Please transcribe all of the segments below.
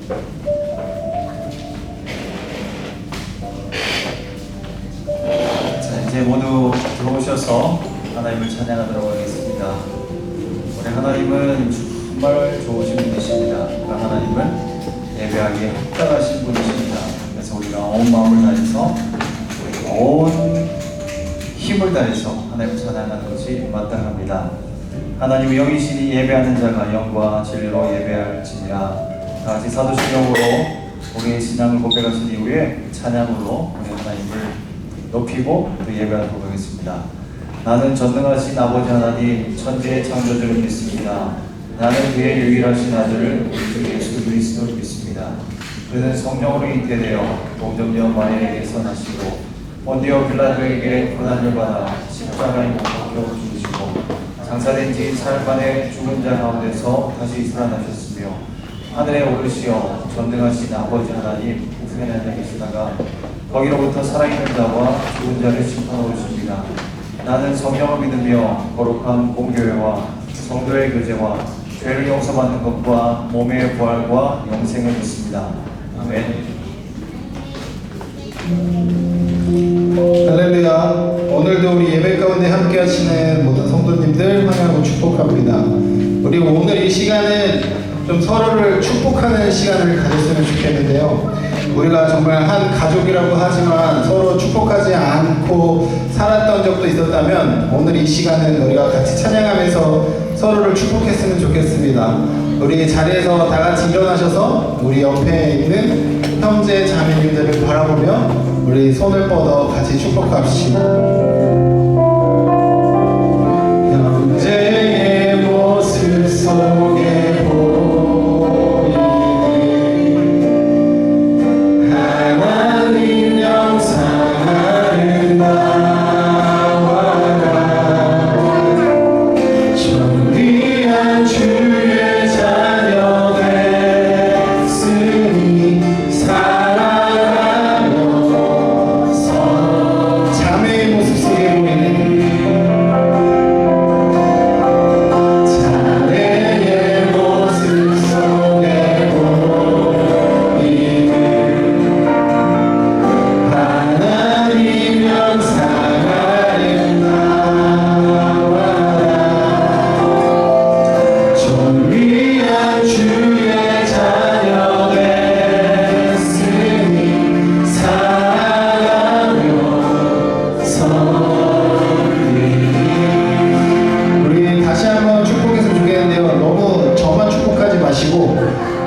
자, 이제 모두 들어오셔서 하나님을 찬양하도록 하겠습니다. 우리 하나님은 정말 좋으신 분이십니다. 그 하나님은 예배하기에 합당하신 분이십니다. 그래서 우리가 온 마음을 다해서 온 힘을 다해서 하나님을 찬양하는 것이 마땅합니다. 하나님 영이시니 예배하는 자가 영과 진리로 예배할지니라. 다 같이 사도신경으로 우리의 신앙을 고백하신 이후에 찬양으로 우리 하나님을 높이고 또 예배하도록 하겠습니다. 나는 전능하신 아버지 하나님 천지의 창조주를 믿습니다. 나는 그의 유일하신 아들을 우리 주 예수 그리스도를 믿습니다. 그는 성령으로 잉태되어 동정녀 마리아에게서 나시고 본디오 빌라도에게 고난을 받아 십자가에 못 박혀 죽으시고 장사된 지 사흘 만에 죽은 자 가운데서 다시 살아나셨으며 하늘에 오르시어 전능하신 아버지 하나님 우편에 앉아 계시다가 거기로부터 살아있는 자와 죽은 자를 심판하러 오십니다. 나는 성령을 믿으며 거룩한 공교회와 성도의 교제와 죄를 용서받는 것과 몸의 부활과 영생을 믿습니다. 아멘. 할렐루야. 오늘도 우리 예배 가운데 함께 하시는 모든 성도님들 환영하고 축복합니다. 우리 오늘 이 시간은 좀 서로를 축복하는 시간을 가졌으면 좋겠는데요. 우리가 정말 한 가족이라고 하지만 서로 축복하지 않고 살았던 적도 있었다면 오늘 이 시간은 우리가 같이 찬양하면서 서로를 축복했으면 좋겠습니다. 우리 자리에서 다 같이 일어나셔서 우리 옆에 있는 형제 자매님들을 바라보며 우리 손을 뻗어 같이 축복합시다. 형제의 모습 속에 보이는 하나님 영상 아름다워라. 존귀한 주의 자녀 됐으니 살아가면서 자매의 모습 속에 보이는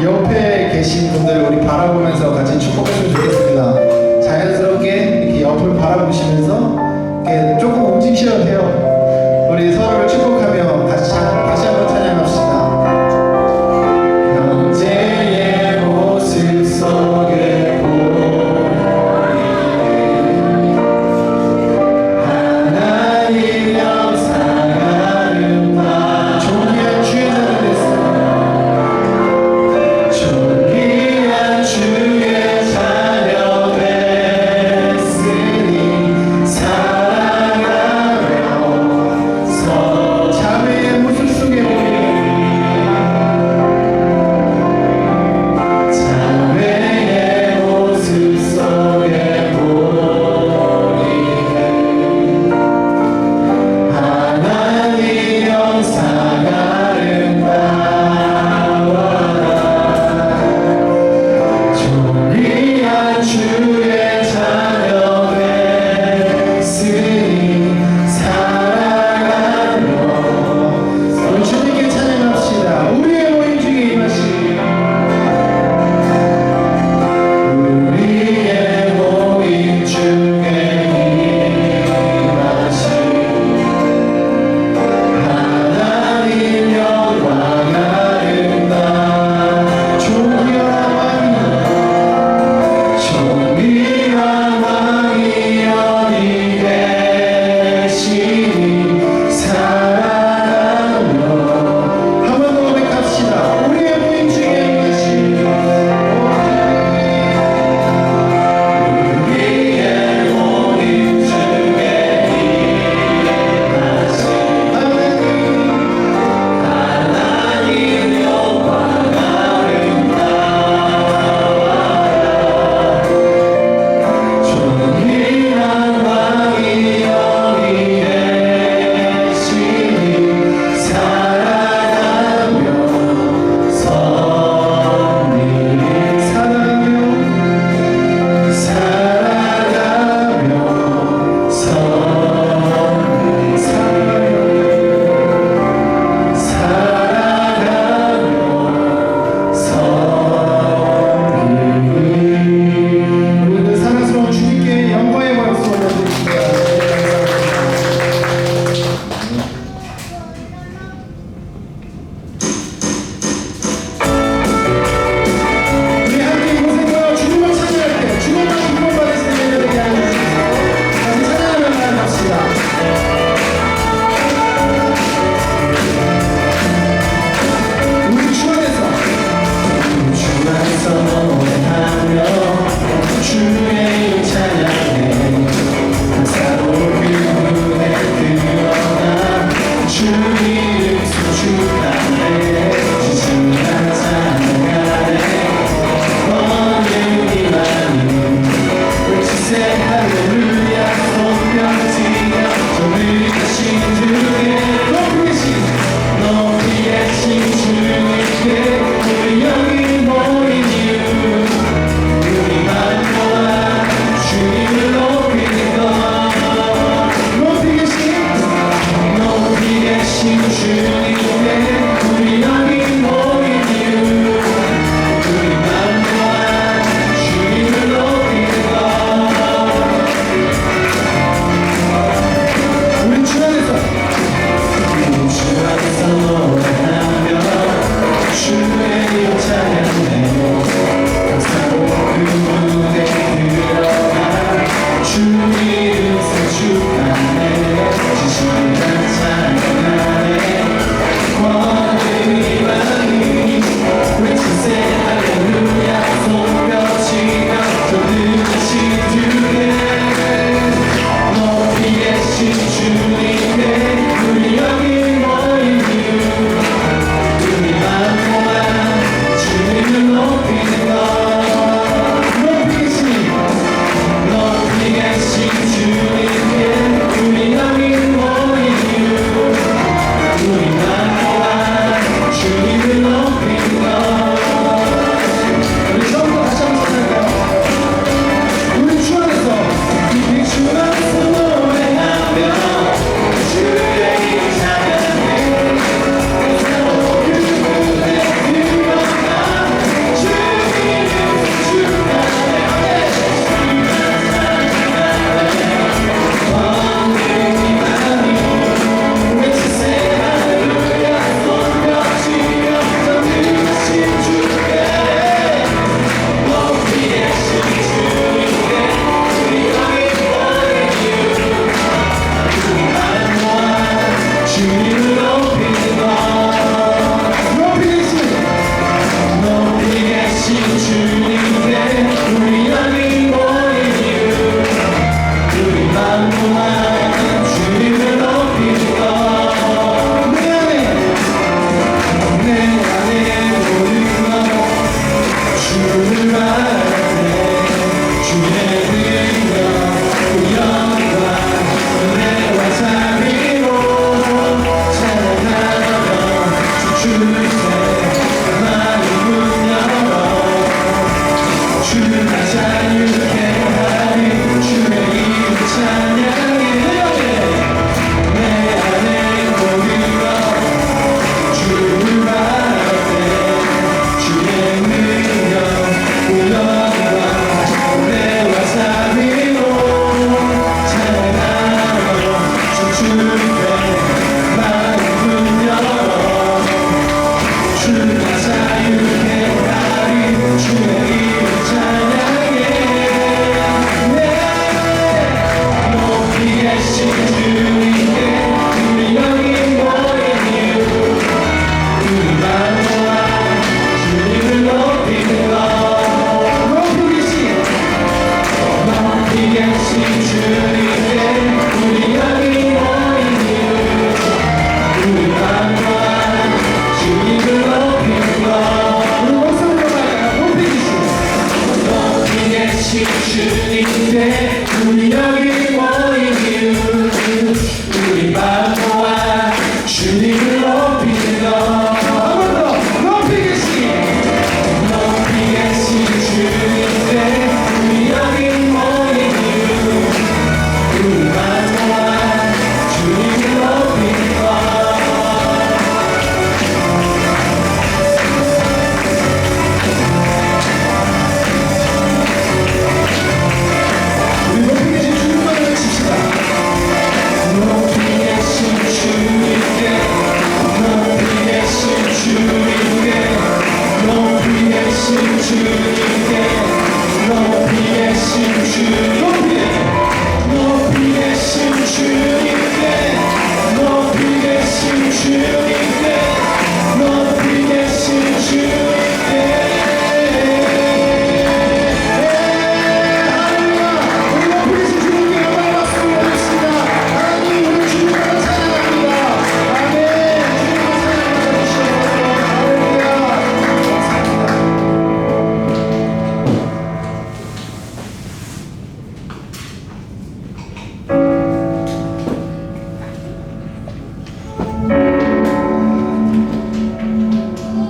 옆에 계신 분들을 우리 바라보면서 같이 축복했으면 좋겠습니다. 자연스럽게 이렇게 옆을 바라보시면서 이렇게 조금 움직이셔도 돼요. 우리 서로를 축복하며 다시 한번 찬양합시다. 형제의 모습 속에 보이는 하나님 영상 아름다운 존귀한 주의 자녀 됐으니 주의 자녀 됐으니 살아가면서 자매의 모습 속에 보이는 주님을 높이는 것 높이 계신 주님께 우리 여기 모인 이유 우리만 또한 주님을 높이는 것 우리 처음부터 다시 한번 찾아볼까요? 우리 주 안에서 우리 주 안에서 노래하며 주의 이름 찬양해 주님께 우리 여기 모인 이유 우리 만 모아 주님을 높이는 것 한 번 더 높이 계신 주님께 우리 여기 모인 이유 우리 만 모아 주님을 높이는 것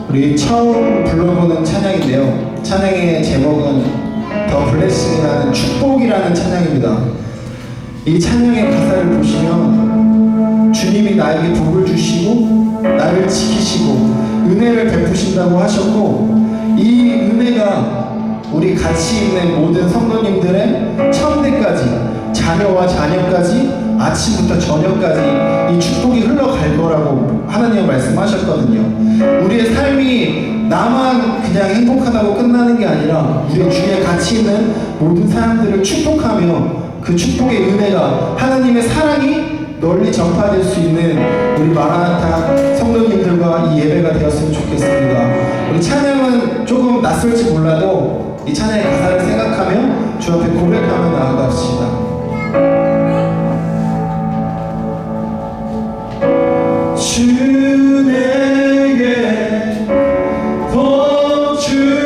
우리 처음 불러보는 찬양인데요. 찬양의 제목은 더 블레싱이라는 축복이라는 찬양입니다. 이 찬양의 가사를 보시면 주님이 나에게 복을 주시고 나를 지키시고 은혜를 베푸신다고 하셨고 이 은혜가 우리 같이 있는 모든 성도님들의 천대까지 자녀와 자녀까지 아침부터 저녁까지 이 축복이 흘러갈 거라고 하나님은 말씀하셨거든요. 우리의 삶이 나만 그냥 행복하다고 끝나는 게 아니라 우리 주위에 같이 있는 모든 사람들을 축복하며 그 축복의 은혜가 하나님의 사랑이 널리 전파될 수 있는 우리 마라나타 성도님들과 이 예배가 되었으면 좋겠습니다. 우리 찬양은 조금 낯설지 몰라도 이 찬양의 가사를 생각하며 주 앞에 고백하며 나아갑시다. 주 내게 복 주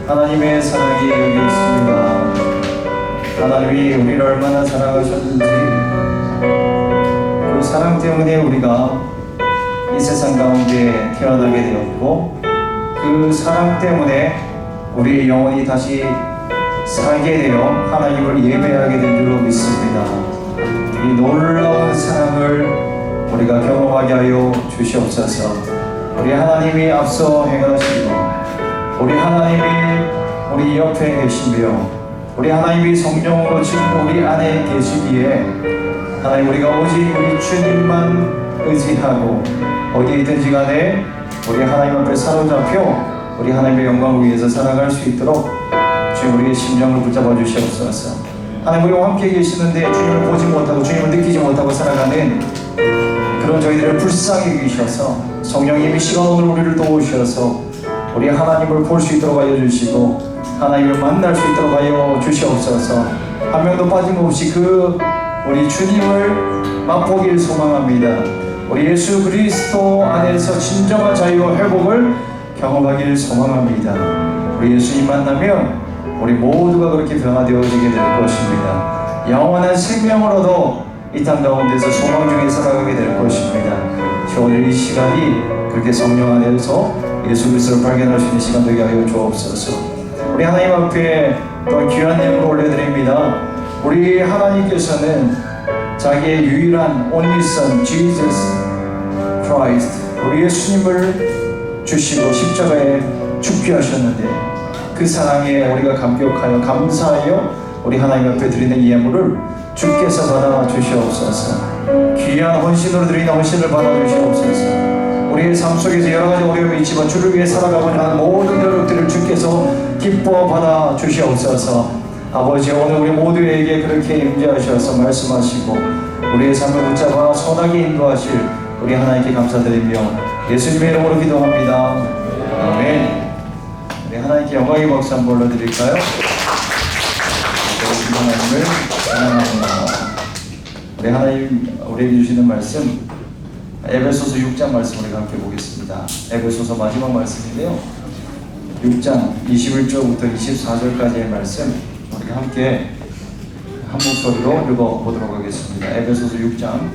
하나님의 사랑이 여기 있습니다. 하나님이 우리를 얼마나 사랑하셨는지 그 사랑 때문에 우리가 이 세상 가운데 태어나게 되었고 그 사랑 때문에 우리의 영혼이 다시 살게 되어 하나님을 예배하게 된 줄로 믿습니다. 이 놀라운 사랑을 우리가 경험하게 하여 주시옵소서. 우리 하나님이 앞서 행하시고 우리 하나님이 우리 옆에 계시며 우리 하나님이 성령으로 지금 우리 안에 계시기에 하나님 우리가 오직 우리 주님만 의지하고 어디에 있든지 간에 우리 하나님 앞에 사로잡혀 우리 하나님의 영광을 위해서 살아갈 수 있도록 주님 우리의 심령을 붙잡아 주시옵소서. 하나님 우리와 함께 계시는데 주님을 보지 못하고 주님을 느끼지 못하고 살아가는 그런 저희들을 불쌍히 여기셔서 성령님이 시간으로 우리를 도우셔서 우리 하나님을 볼 수 있도록 하여 주시고 하나님을 만날 수 있도록 하여 주시옵소서. 한 명도 빠짐없이 그 우리 주님을 맛보기를 소망합니다. 우리 예수 그리스도 안에서 진정한 자유와 회복을 경험하기를 소망합니다. 우리 예수님 만나면 우리 모두가 그렇게 변화되어지게 될 것입니다. 영원한 생명을 얻어 이 땅 가운데서 소망 중에 살아가게 될 것입니다. 오늘 이 시간이 그렇게 성령 안에서 예수 그리스도를 발견할 수 있는 시간 되게 하여 주옵소서. 우리 하나님 앞에 또 귀한 예물을 올려드립니다. 우리 하나님께서는 자기의 유일한 only son Jesus Christ 우리 예수님을 주시고 십자가에 죽게 하셨는데 그 사랑에 우리가 감격하여 감사하여 우리 하나님 앞에 드리는 이 예물을 주께서 받아 주시옵소서. 귀한 헌신으로 드리는 헌신을 받아 주시옵소서. 우리의 삶 속에서 여러 가지 어려움이 있지만 주를 위해 살아가고자 하는 모든 노력들을 주께서 기뻐 받아 주시옵소서. 아버지 오늘 우리 모두에게 그렇게 임재하셔서 말씀하시고 우리의 삶을 붙잡아 선하게 인도하실 우리 하나님께 감사드리며 예수님의 이름으로 기도합니다. 아멘. 우리 하나님께 영광의 박수 한번 올려드릴까요? 하나님을 사랑합니다. 우리 하나님 우리에게 주시는 말씀 에베소서 6장 말씀 우리가 함께 보겠습니다. 에베소서 마지막 말씀인데요. 6장 21절부터 24절까지의 말씀 우리 함께 한 목소리로 읽어보도록 하겠습니다. 에베소서 6장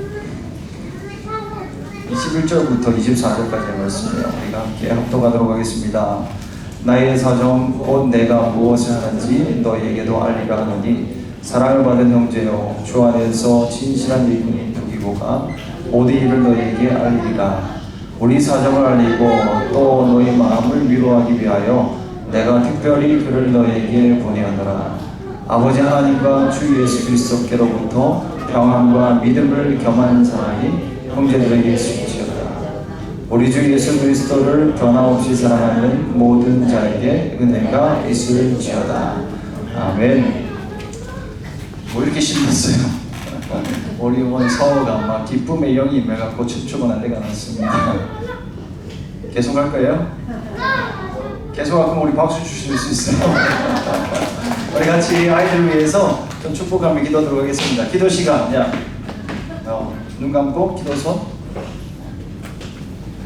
21절부터 24절까지의 말씀이에요. 우리가 함께 합독하도록 하겠습니다. 나의 사정 곧 내가 무엇을 하는지 너희에게도 알리라 하노니 사랑을 받은 형제여 주 안에서 진실한 일꾼인 두기고가 모든 일을 너희에게 알리리라. 우리 사정을 알리고 또 너희 마음을 위로하기 위하여 내가 특별히 그를 너희에게 보내었노라. 아버지 하나님과 주 예수 그리스도께로부터 평안과 믿음을 겸한 사랑이 형제들에게 있을지어다. 우리 주 예수 그리스도를 변함없이 사랑하는 모든 자에게 은혜가 있을지어다. 아멘. 뭐 이렇게 신났어요? 우리 원 서우가 막 기쁨의 영이 임해갖고 춤추고 난리가 났습니다. 계속 할 거예요? 계속 할 거면 우리 박수 주실 수 있어요? 우리 같이 아이들을 위해서 좀 축복하며 기도하도록 하겠습니다. 기도 시간. 야, 눈 감고 기도 손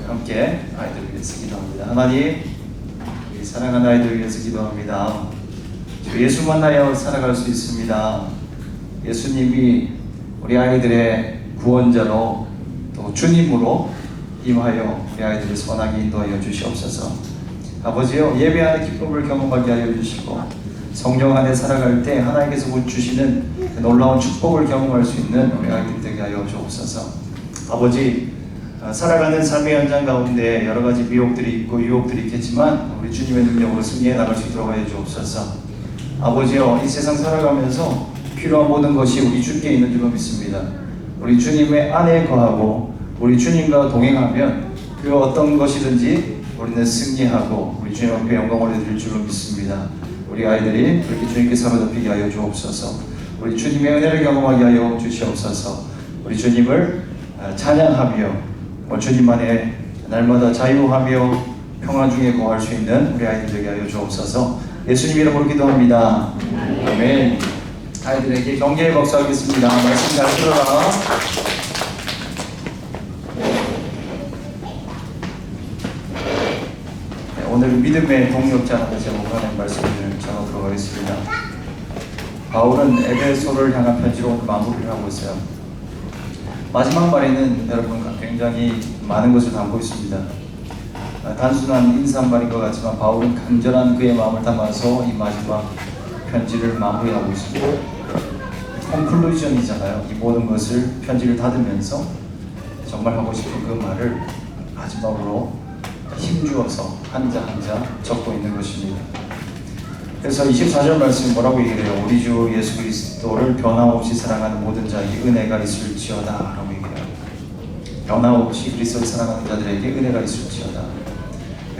함께 아이들을 위해서 기도합니다. 하나님, 우리 사랑하는 아이들을 위해서 기도합니다. 예수 만나야 살아갈 수 있습니다. 예수님이 우리 아이들의 구원자로 또 주님으로 임하여 우리 아이들을 선하게 인도하여 주시옵소서. 아버지요, 예배하는 기쁨을 경험하게 하여 주시고 성령 안에 살아갈 때 하나님께서 주시는 놀라운 축복을 경험할 수 있는 우리 아이들이 되게 하여 주옵소서. 아버지, 살아가는 삶의 현장 가운데 여러 가지 미혹들이 있고 유혹들이 있겠지만 우리 주님의 능력으로 승리해 나갈 수 있도록 하여 주옵소서. 아버지요, 이 세상 살아가면서 필요한 모든 것이 우리 주께 있는 줄로 믿습니다. 우리 주님의 안에 거하고 우리 주님과 동행하면 그 어떤 것이든지 우리는 승리하고 우리 주님 앞에 영광을 드릴 줄로 믿습니다. 우리 아이들이 그렇게 주님께 사로잡히게 하여 주옵소서. 우리 주님의 은혜를 경험하게 하여 주시옵소서. 우리 주님을 찬양하며 주님만의 날마다 자유하며 평안 중에 거할 수 있는 우리 아이들 되게 하여 주옵소서. 예수님 이름으로 기도합니다. 아멘. 아이들에게 경계의 박수 하겠습니다. 말씀 잘 들어라. 네, 오늘 믿음의 동력자라는 제목하는 말씀을 전하도록 하겠습니다. 바울은 에베소를 향한 편지로 오늘 마무리를 하고 있어요. 마지막 말에는 여러분 굉장히 많은 것을 담고 있습니다. 단순한 인사말인 것 같지만 바울은 간절한 그의 마음을 담아서 이 마지막 편지를 마무리하고 있습니다. 콘클루전이잖아요. 이 모든 것을 편지를 닫으면서 정말 하고 싶은 그 말을 마지막으로 힘주어서 한자 한자 적고 있는 것입니다. 그래서 24절 말씀이 뭐라고 얘기해요? 우리 주 예수 그리스도를 변함없이 사랑하는 모든 자에게 은혜가 있을지어다 라고 얘기해요. 변함없이 그리스도를 사랑하는 자들에게 은혜가 있을지어다.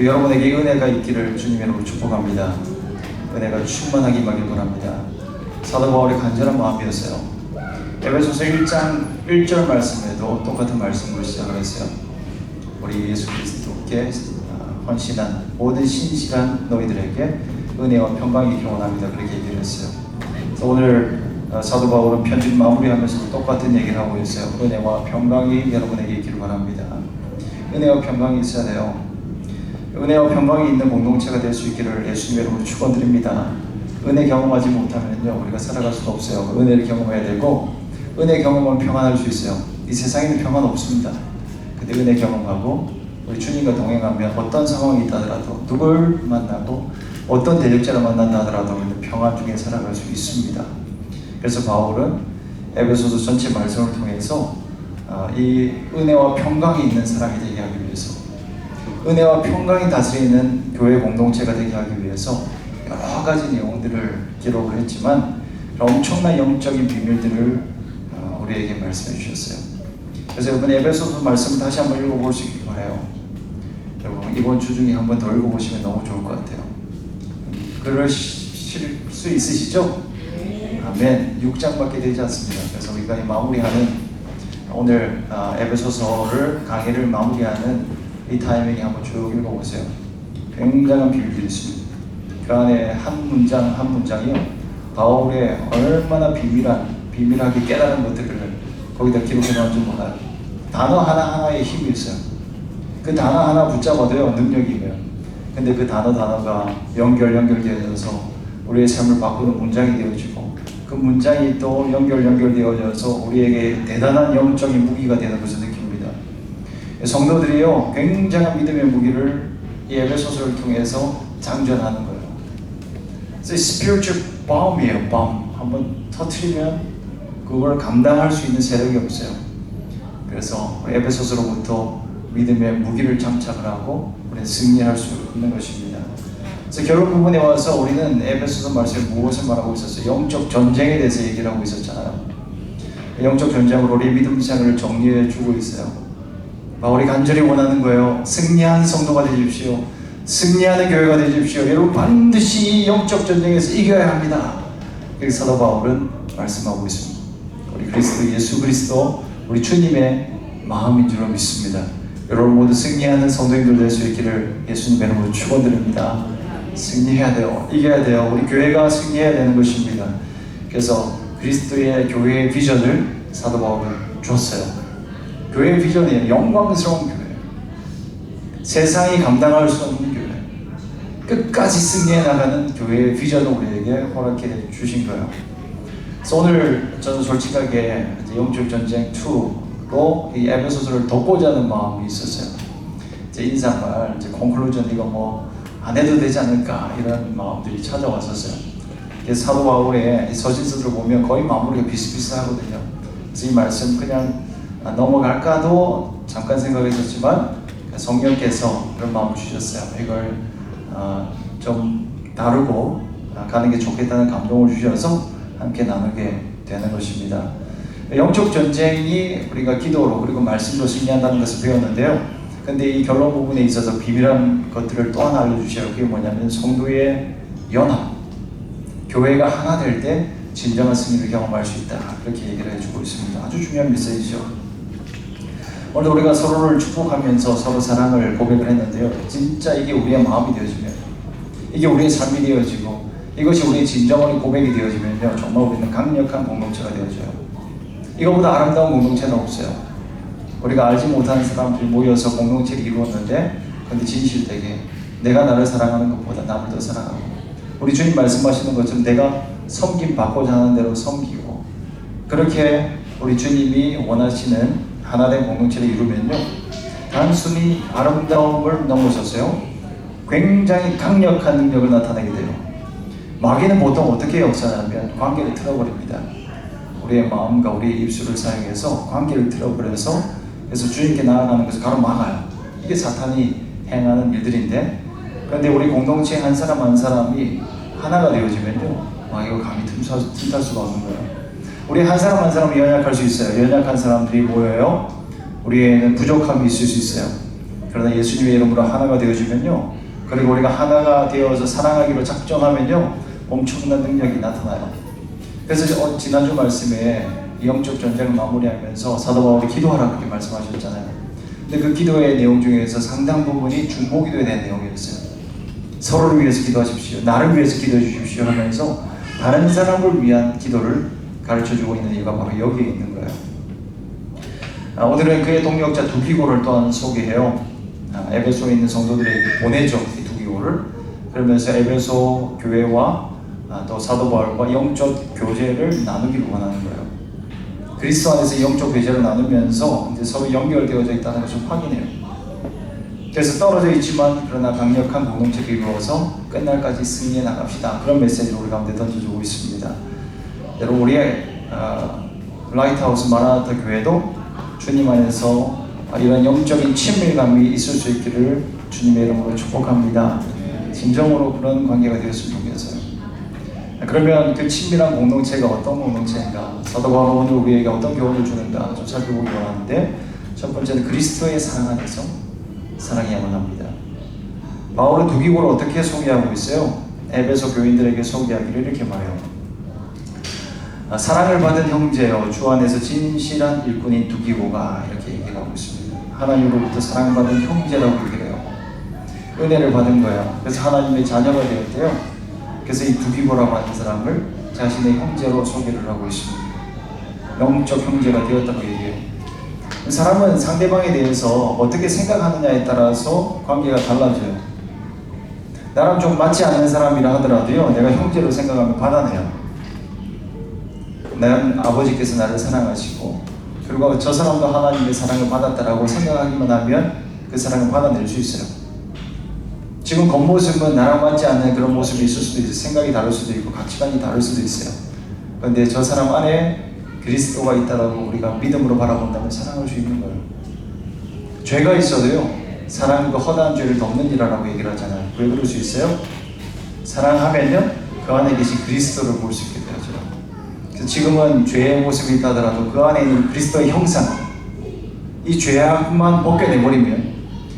여러분에게 은혜가 있기를 주님의 이름으로 축복합니다. 은혜가 충만하기만을 바랍니다. 사도 바울의 간절한 마음이었어요. 에베소서 1장 1절 말씀에도 똑같은 말씀으로 시작을 했어요. 우리 예수 그리스도께 헌신한 모든 신실한 너희들에게 은혜와 평강이 있기를 원합니다. 그렇게 얘기를 했어요. 그래서 오늘 사도 바울은 편지를 마무리하면서 똑같은 얘기를 하고 있어요. 은혜와 평강이 여러분에게 있기를 바랍니다. 은혜와 평강이 있어야 돼요. 은혜와 평강이 있는 공동체가 될 수 있기를 예수님의 이름으로 축원드립니다. 은혜 경험하지 못하면요 우리가 살아갈 수가 없어요. 은혜를 경험해야 되고 은혜 경험하면 평안할 수 있어요. 이 세상에는 평안 없습니다. 근데 은혜 경험하고 우리 주님과 동행하면 어떤 상황이 있다더라도 누굴 만나고 어떤 대적자를 만난다 하더라도 우리는 평안 중에 살아갈 수 있습니다. 그래서 바울은 에베소서 전체 말씀을 통해서 이 은혜와 평강이 있는 사람이 되게 하기 위해서 은혜와 평강이 다스리는 교회 공동체가 되게 하기 위해서 여러 가지 내용들을 기록을 했지만 엄청난 영적인 비밀들을 우리에게 말씀해 주셨어요. 그래서 여러분 에베소서 말씀을 다시 한번 읽어볼 수 있길 바라요. 여러분 이번 주 중에 한번 더 읽어보시면 너무 좋을 것 같아요. 그러실 수 있으시죠? 아멘. 6장밖에 되지 않습니다. 그래서 우리가 마무리하는 오늘 에베소서를 강의를 마무리하는 이 타이밍에 한번 쭉 읽어보세요. 굉장한 비밀들이 있습니다. 그 안에 한 문장 한 문장이요 바울의 얼마나 비밀하게 깨달은 것들을 거기다 기록해 놓은 줄 몰라요. 단어 하나하나에 힘이 있어요. 그 단어 하나 붙잡아도요 능력이에요. 근데 그 단어가 연결되어져서 우리의 삶을 바꾸는 문장이 되어지고 그 문장이 또 연결되어져서 우리에게 대단한 영적인 무기가 되는 것을 느낍니다. 성도들이요, 굉장한 믿음의 무기를 이 에베소서를 통해서 장전하는 거예요. spiritual bomb이에요. bomb. 한번 터트리면 그걸 감당할 수 있는 세력이 없어요. 그래서 에베소서로부터 믿음의 무기를 장착을 하고 우리는 승리할 수 있는 것입니다. 그래서 결론 부분에 와서 우리는 에베소서 말씀에 무엇을 말하고 있었어요? 영적 전쟁에 대해서 얘기를 하고 있었잖아요. 영적 전쟁으로 우리 믿음 생활을 정리해 주고 있어요. 바울이 간절히 원하는 거예요. 승리한 성도가 되십시오. 승리하는 교회가 되십시오. 여러분 반드시 이 영적 전쟁에서 이겨야 합니다. 그래서 사도 바울은 말씀하고 있습니다. 우리 그리스도 예수 그리스도 우리 주님의 마음인 줄로 믿습니다. 여러분 모두 승리하는 성도님들 될 수 있기를 예수님의 이름으로 축원드립니다. 승리해야 돼요. 이겨야 돼요. 우리 교회가 승리해야 되는 것입니다. 그래서 그리스도의 교회의 비전을 사도 바울은 줬어요. 교회의 비전이 영광스러운 교회, 세상이 감당할 수 없는 교회, 끝까지 승리해 나가는 교회의 비전을 우리에게 허락해 주신 거예요. 그래서 오늘 저는 솔직하게 영적 전쟁 2로 이 에베소서를 덮고자 하는 마음이 있었어요. 이제 인사말, 이제 콘클루전 이거 뭐 안 해도 되지 않을까 이런 마음들이 찾아왔었어요. 그래서 사도 바울의 서신서들을 보면 거의 마무리가 비슷비슷하거든요. 그래서 이 말씀 그냥 넘어갈까도 잠깐 생각했었지만 성령께서 그런 마음을 주셨어요. 이걸 좀 다루고 가는 게 좋겠다는 감동을 주셔서 함께 나누게 되는 것입니다. 영적 전쟁이 우리가 기도로 그리고 말씀으로 승리한다는 것을 배웠는데요. 근데 이 결론 부분에 있어서 비밀한 것들을 또 하나 알려주셔요. 그게 뭐냐면 성도의 연합, 교회가 하나 될 때 진정한 승리를 경험할 수 있다. 그렇게 얘기를 해주고 있습니다. 아주 중요한 메시지죠. 오늘 우리가 서로를 축복하면서 서로 사랑을 고백을 했는데요. 진짜 이게 우리의 마음이 되어지면, 이게 우리의 삶이 되어지고, 이것이 우리의 진정한 고백이 되어지면요, 정말 우리는 강력한 공동체가 되어져요. 이거보다 아름다운 공동체는 없어요. 우리가 알지 못하는 사람들이 모여서 공동체를 이루었는데, 근데 진실되게 내가 나를 사랑하는 것보다 남을 더 사랑하고, 우리 주님 말씀하시는 것처럼 내가 섬김 받고자 하는 대로 섬기고, 그렇게 우리 주님이 원하시는 하나된 공동체를 이루면요, 단순히 아름다움을 넘어서서요, 굉장히 강력한 능력을 나타내게 돼요. 마귀는 보통 어떻게 역사하냐면 관계를 틀어버립니다. 우리의 마음과 우리의 입술을 사용해서 관계를 틀어버려서, 그래서 주님께 나아가는 것을 가로막아요. 이게 사탄이 행하는 일들인데, 그런데 우리 공동체 한 사람 한 사람이 하나가 되어지면요, 마귀가 감히 틈탈 수가 없는 거예요. 우리 한 사람 한 사람이 연약할 수 있어요. 연약한 사람들이 모여요. 우리에는 부족함이 있을 수 있어요. 그러나 예수님의 이름으로 하나가 되어지면요, 그리고 우리가 하나가 되어서 사랑하기로 작정하면요, 엄청난 능력이 나타나요. 그래서 지난주 말씀에 영적 전쟁을 마무리하면서 사도 바울이 기도하라 그렇게 말씀하셨잖아요. 근데 그 기도의 내용 중에서 상당 부분이 중보기도에 대한 내용이었어요. 서로를 위해서 기도하십시오. 나를 위해서 기도해 주십시오 하면서 다른 사람을 위한 기도를 가르쳐주고 있는 이유가 바로 여기에 있는 거예요. 오늘은 그의 동력자 두 기고를 또한 소개해요. 에베소에 있는 성도들에게 보내죠. 이 두 기고를. 그러면서 에베소 교회와 또 사도 바울과 영적 교제를 나누기를 원하는 거예요. 그리스도 안에서 영적 교제를 나누면서 이제 서로 연결되어져 있다는 것을 확인해요. 그래서 떨어져 있지만 그러나 강력한 공동체를 이루어서 끝날까지 승리해 나갑시다. 그런 메시지를 우리 가운데 던져주고 있습니다. 여러분, 우리의 라이트하우스 마라나타 교회도 주님 안에서 이런 영적인 친밀감이 있을 수 있기를 주님의 이름으로 축복합니다. 진정으로 그런 관계가 되었으면 좋겠어요. 그러면 그 친밀한 공동체가 어떤 공동체인가? 사도 바울은 오늘 우리에게 어떤 교훈을 주는가 좀 살펴보기 원하는데, 첫 번째는 그리스도의 사랑 안에서 사랑해야만 합니다. 바울은 두 기고를 어떻게 소개하고 있어요? 에베소 교인들에게 소개하기를 이렇게 말해요. 사랑을 받은 형제여, 주 안에서 진실한 일꾼인 두 기고가, 이렇게 얘기를 하고 있습니다. 하나님으로부터 사랑받은 형제라고 얘기를 해요. 은혜를 받은 거예요. 그래서 하나님의 자녀가 되었대요. 그래서 이 두 기고라고 하는 사람을 자신의 형제로 소개를 하고 있습니다. 영적 형제가 되었다고 얘기해요. 사람은 상대방에 대해서 어떻게 생각하느냐에 따라서 관계가 달라져요. 나랑 좀 맞지 않는 사람이라 하더라도요, 내가 형제로 생각하면 받아내요. 나는 아버지께서 나를 사랑하시고, 그리고 저 사람도 하나님의 사랑을 받았다라고 생각하기만 하면 그 사랑을 받아낼 수 있어요. 지금 겉모습은 나랑 맞지 않는 그런 모습이 있을 수도 있어요. 생각이 다를 수도 있고 가치관이 다를 수도 있어요. 그런데 저 사람 안에 그리스도가 있다라고 우리가 믿음으로 바라본다면 사랑할 수 있는 거예요. 죄가 있어도요, 사랑은 그 허다한 죄를 덮는이라고 얘기를 하잖아요. 왜 그럴 수 있어요? 사랑하면요, 그 안에 계신 그리스도를 볼 수 있게 되죠. 그래서 지금은 죄의 모습이 있다더라도 그 안에 있는 그리스도의 형상, 이 죄악만 벗겨내버리면,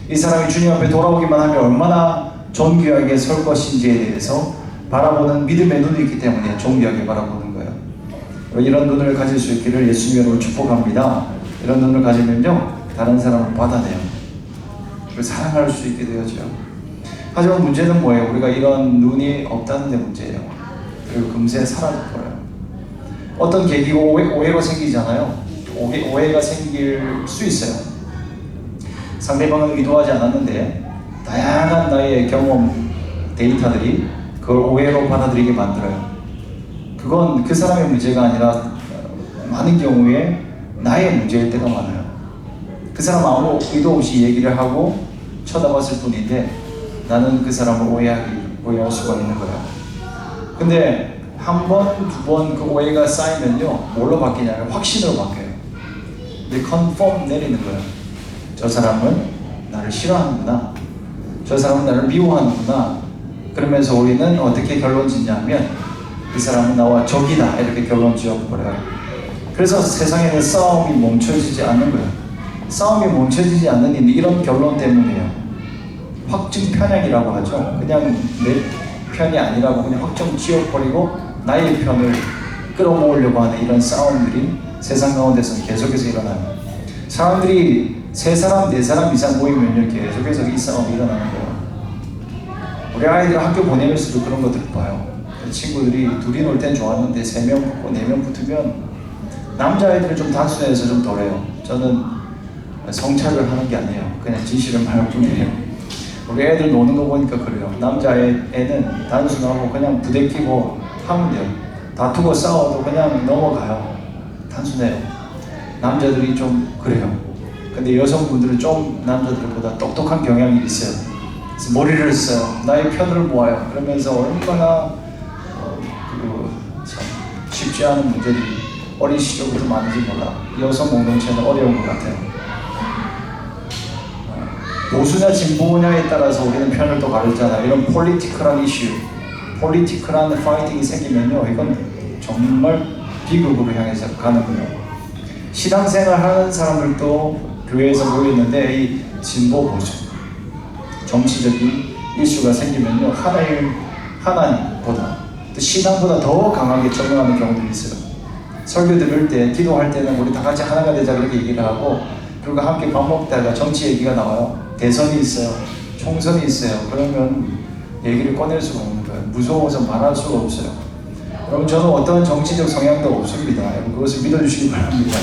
이 사람이 주님 앞에 돌아오기만 하면 얼마나 존귀하게 설 것인지에 대해서 바라보는 믿음의 눈이 있기 때문에 존귀하게 바라보는 거예요. 이런 눈을 가질 수 있기를 예수님으로 축복합니다. 이런 눈을 가지면요, 다른 사람을 받아내요. 그리고 사랑할 수 있게 되어져요. 하지만 문제는 뭐예요? 우리가 이런 눈이 없다는 데 문제예요. 그리고 금세 사라져버려요. 어떤 계기가 오해가 생기잖아요. 오해가 생길 수 있어요. 상대방은 의도하지 않았는데 다양한 나의 경험 데이터들이 그걸 오해로 받아들이게 만들어요. 그건 그 사람의 문제가 아니라 많은 경우에 나의 문제일 때가 많아요. 그 사람 아무 의도 없이 얘기를 하고 쳐다봤을 뿐인데 나는 그 사람을 오해할 수가 있는 거예요. 근데 한 번, 두 번 그 오해가 쌓이면요, 뭘로 바뀌냐면 확신으로 바뀌어요. 근데 컨펌 내리는 거예요. 저 사람은 나를 싫어하는구나. 저 사람은 나를 미워하는구나. 그러면서 우리는 어떻게 결론 짓냐면 이 사람은 나와 적이다, 이렇게 결론 지어버려요. 그래서 세상에는 싸움이 멈춰지지 않는 거예요. 싸움이 멈춰지지 않는 이유는 이런 결론 때문이에요. 확증 편향이라고 하죠. 그냥 내 편이 아니라고 그냥 확정 지어버리고 나의 편을 끌어모으려고 하는 이런 싸움들이 세상 가운데서 계속해서 일어나요. 사람들이 세 사람, 네 사람 이상 모이면 계속해서 이 싸움이 일어나는 거예요. 우리 아이들 학교 보내면서도 그런 것들을 봐요. 친구들이 둘이 놀 땐 좋았는데 3명 붙고 4명 붙으면 남자아이들은 좀 단순해서 좀 덜해요. 저는 성착을 하는 게 아니에요. 그냥 진실을 말할 뿐이에요. 우리 애들 노는 거 보니까 그래요. 남자애는 단순하고 그냥 부대끼고 하면 돼요. 다투고 싸워도 그냥 넘어가요. 단순해요. 남자들이 좀 그래요. 근데 여성분들은 좀 남자들보다 똑똑한 경향이 있어요. 그래서 머리를 써요. 나의 편을 모아요. 그러면서 얼마나 참 쉽지 않은 문제들이 어린 시절부터 많은지 몰라. 여성 공동체는 어려운 것 같아요. 보수냐 진보냐에 따라서 우리는 편을 또 가르잖아요. 이런 폴리티컬한 이슈, 폴리티컬한 파이팅이 생기면요, 이건 정말 비극으로 향해서 가는 거예요. 신앙생활 하는 사람들도 교회에서 모였는데 이 진보 보수, 정치적인 이슈가 생기면요, 하나님보다 또 신앙보다 더 강하게 적용하는 경우들이 있어요. 설교 들을 때, 기도할 때는 우리 다 같이 하나가 되자 그렇게 얘기를 하고, 그리고 함께 밥 먹다가 정치 얘기가 나와요. 대선이 있어요. 총선이 있어요. 그러면 얘기를 꺼낼 수가 없는 거예요. 무서워서 말할 수가 없어요. 여러분, 저는 어떤 정치적 성향도 없습니다. 여러분, 그것을 믿어주시기 바랍니다.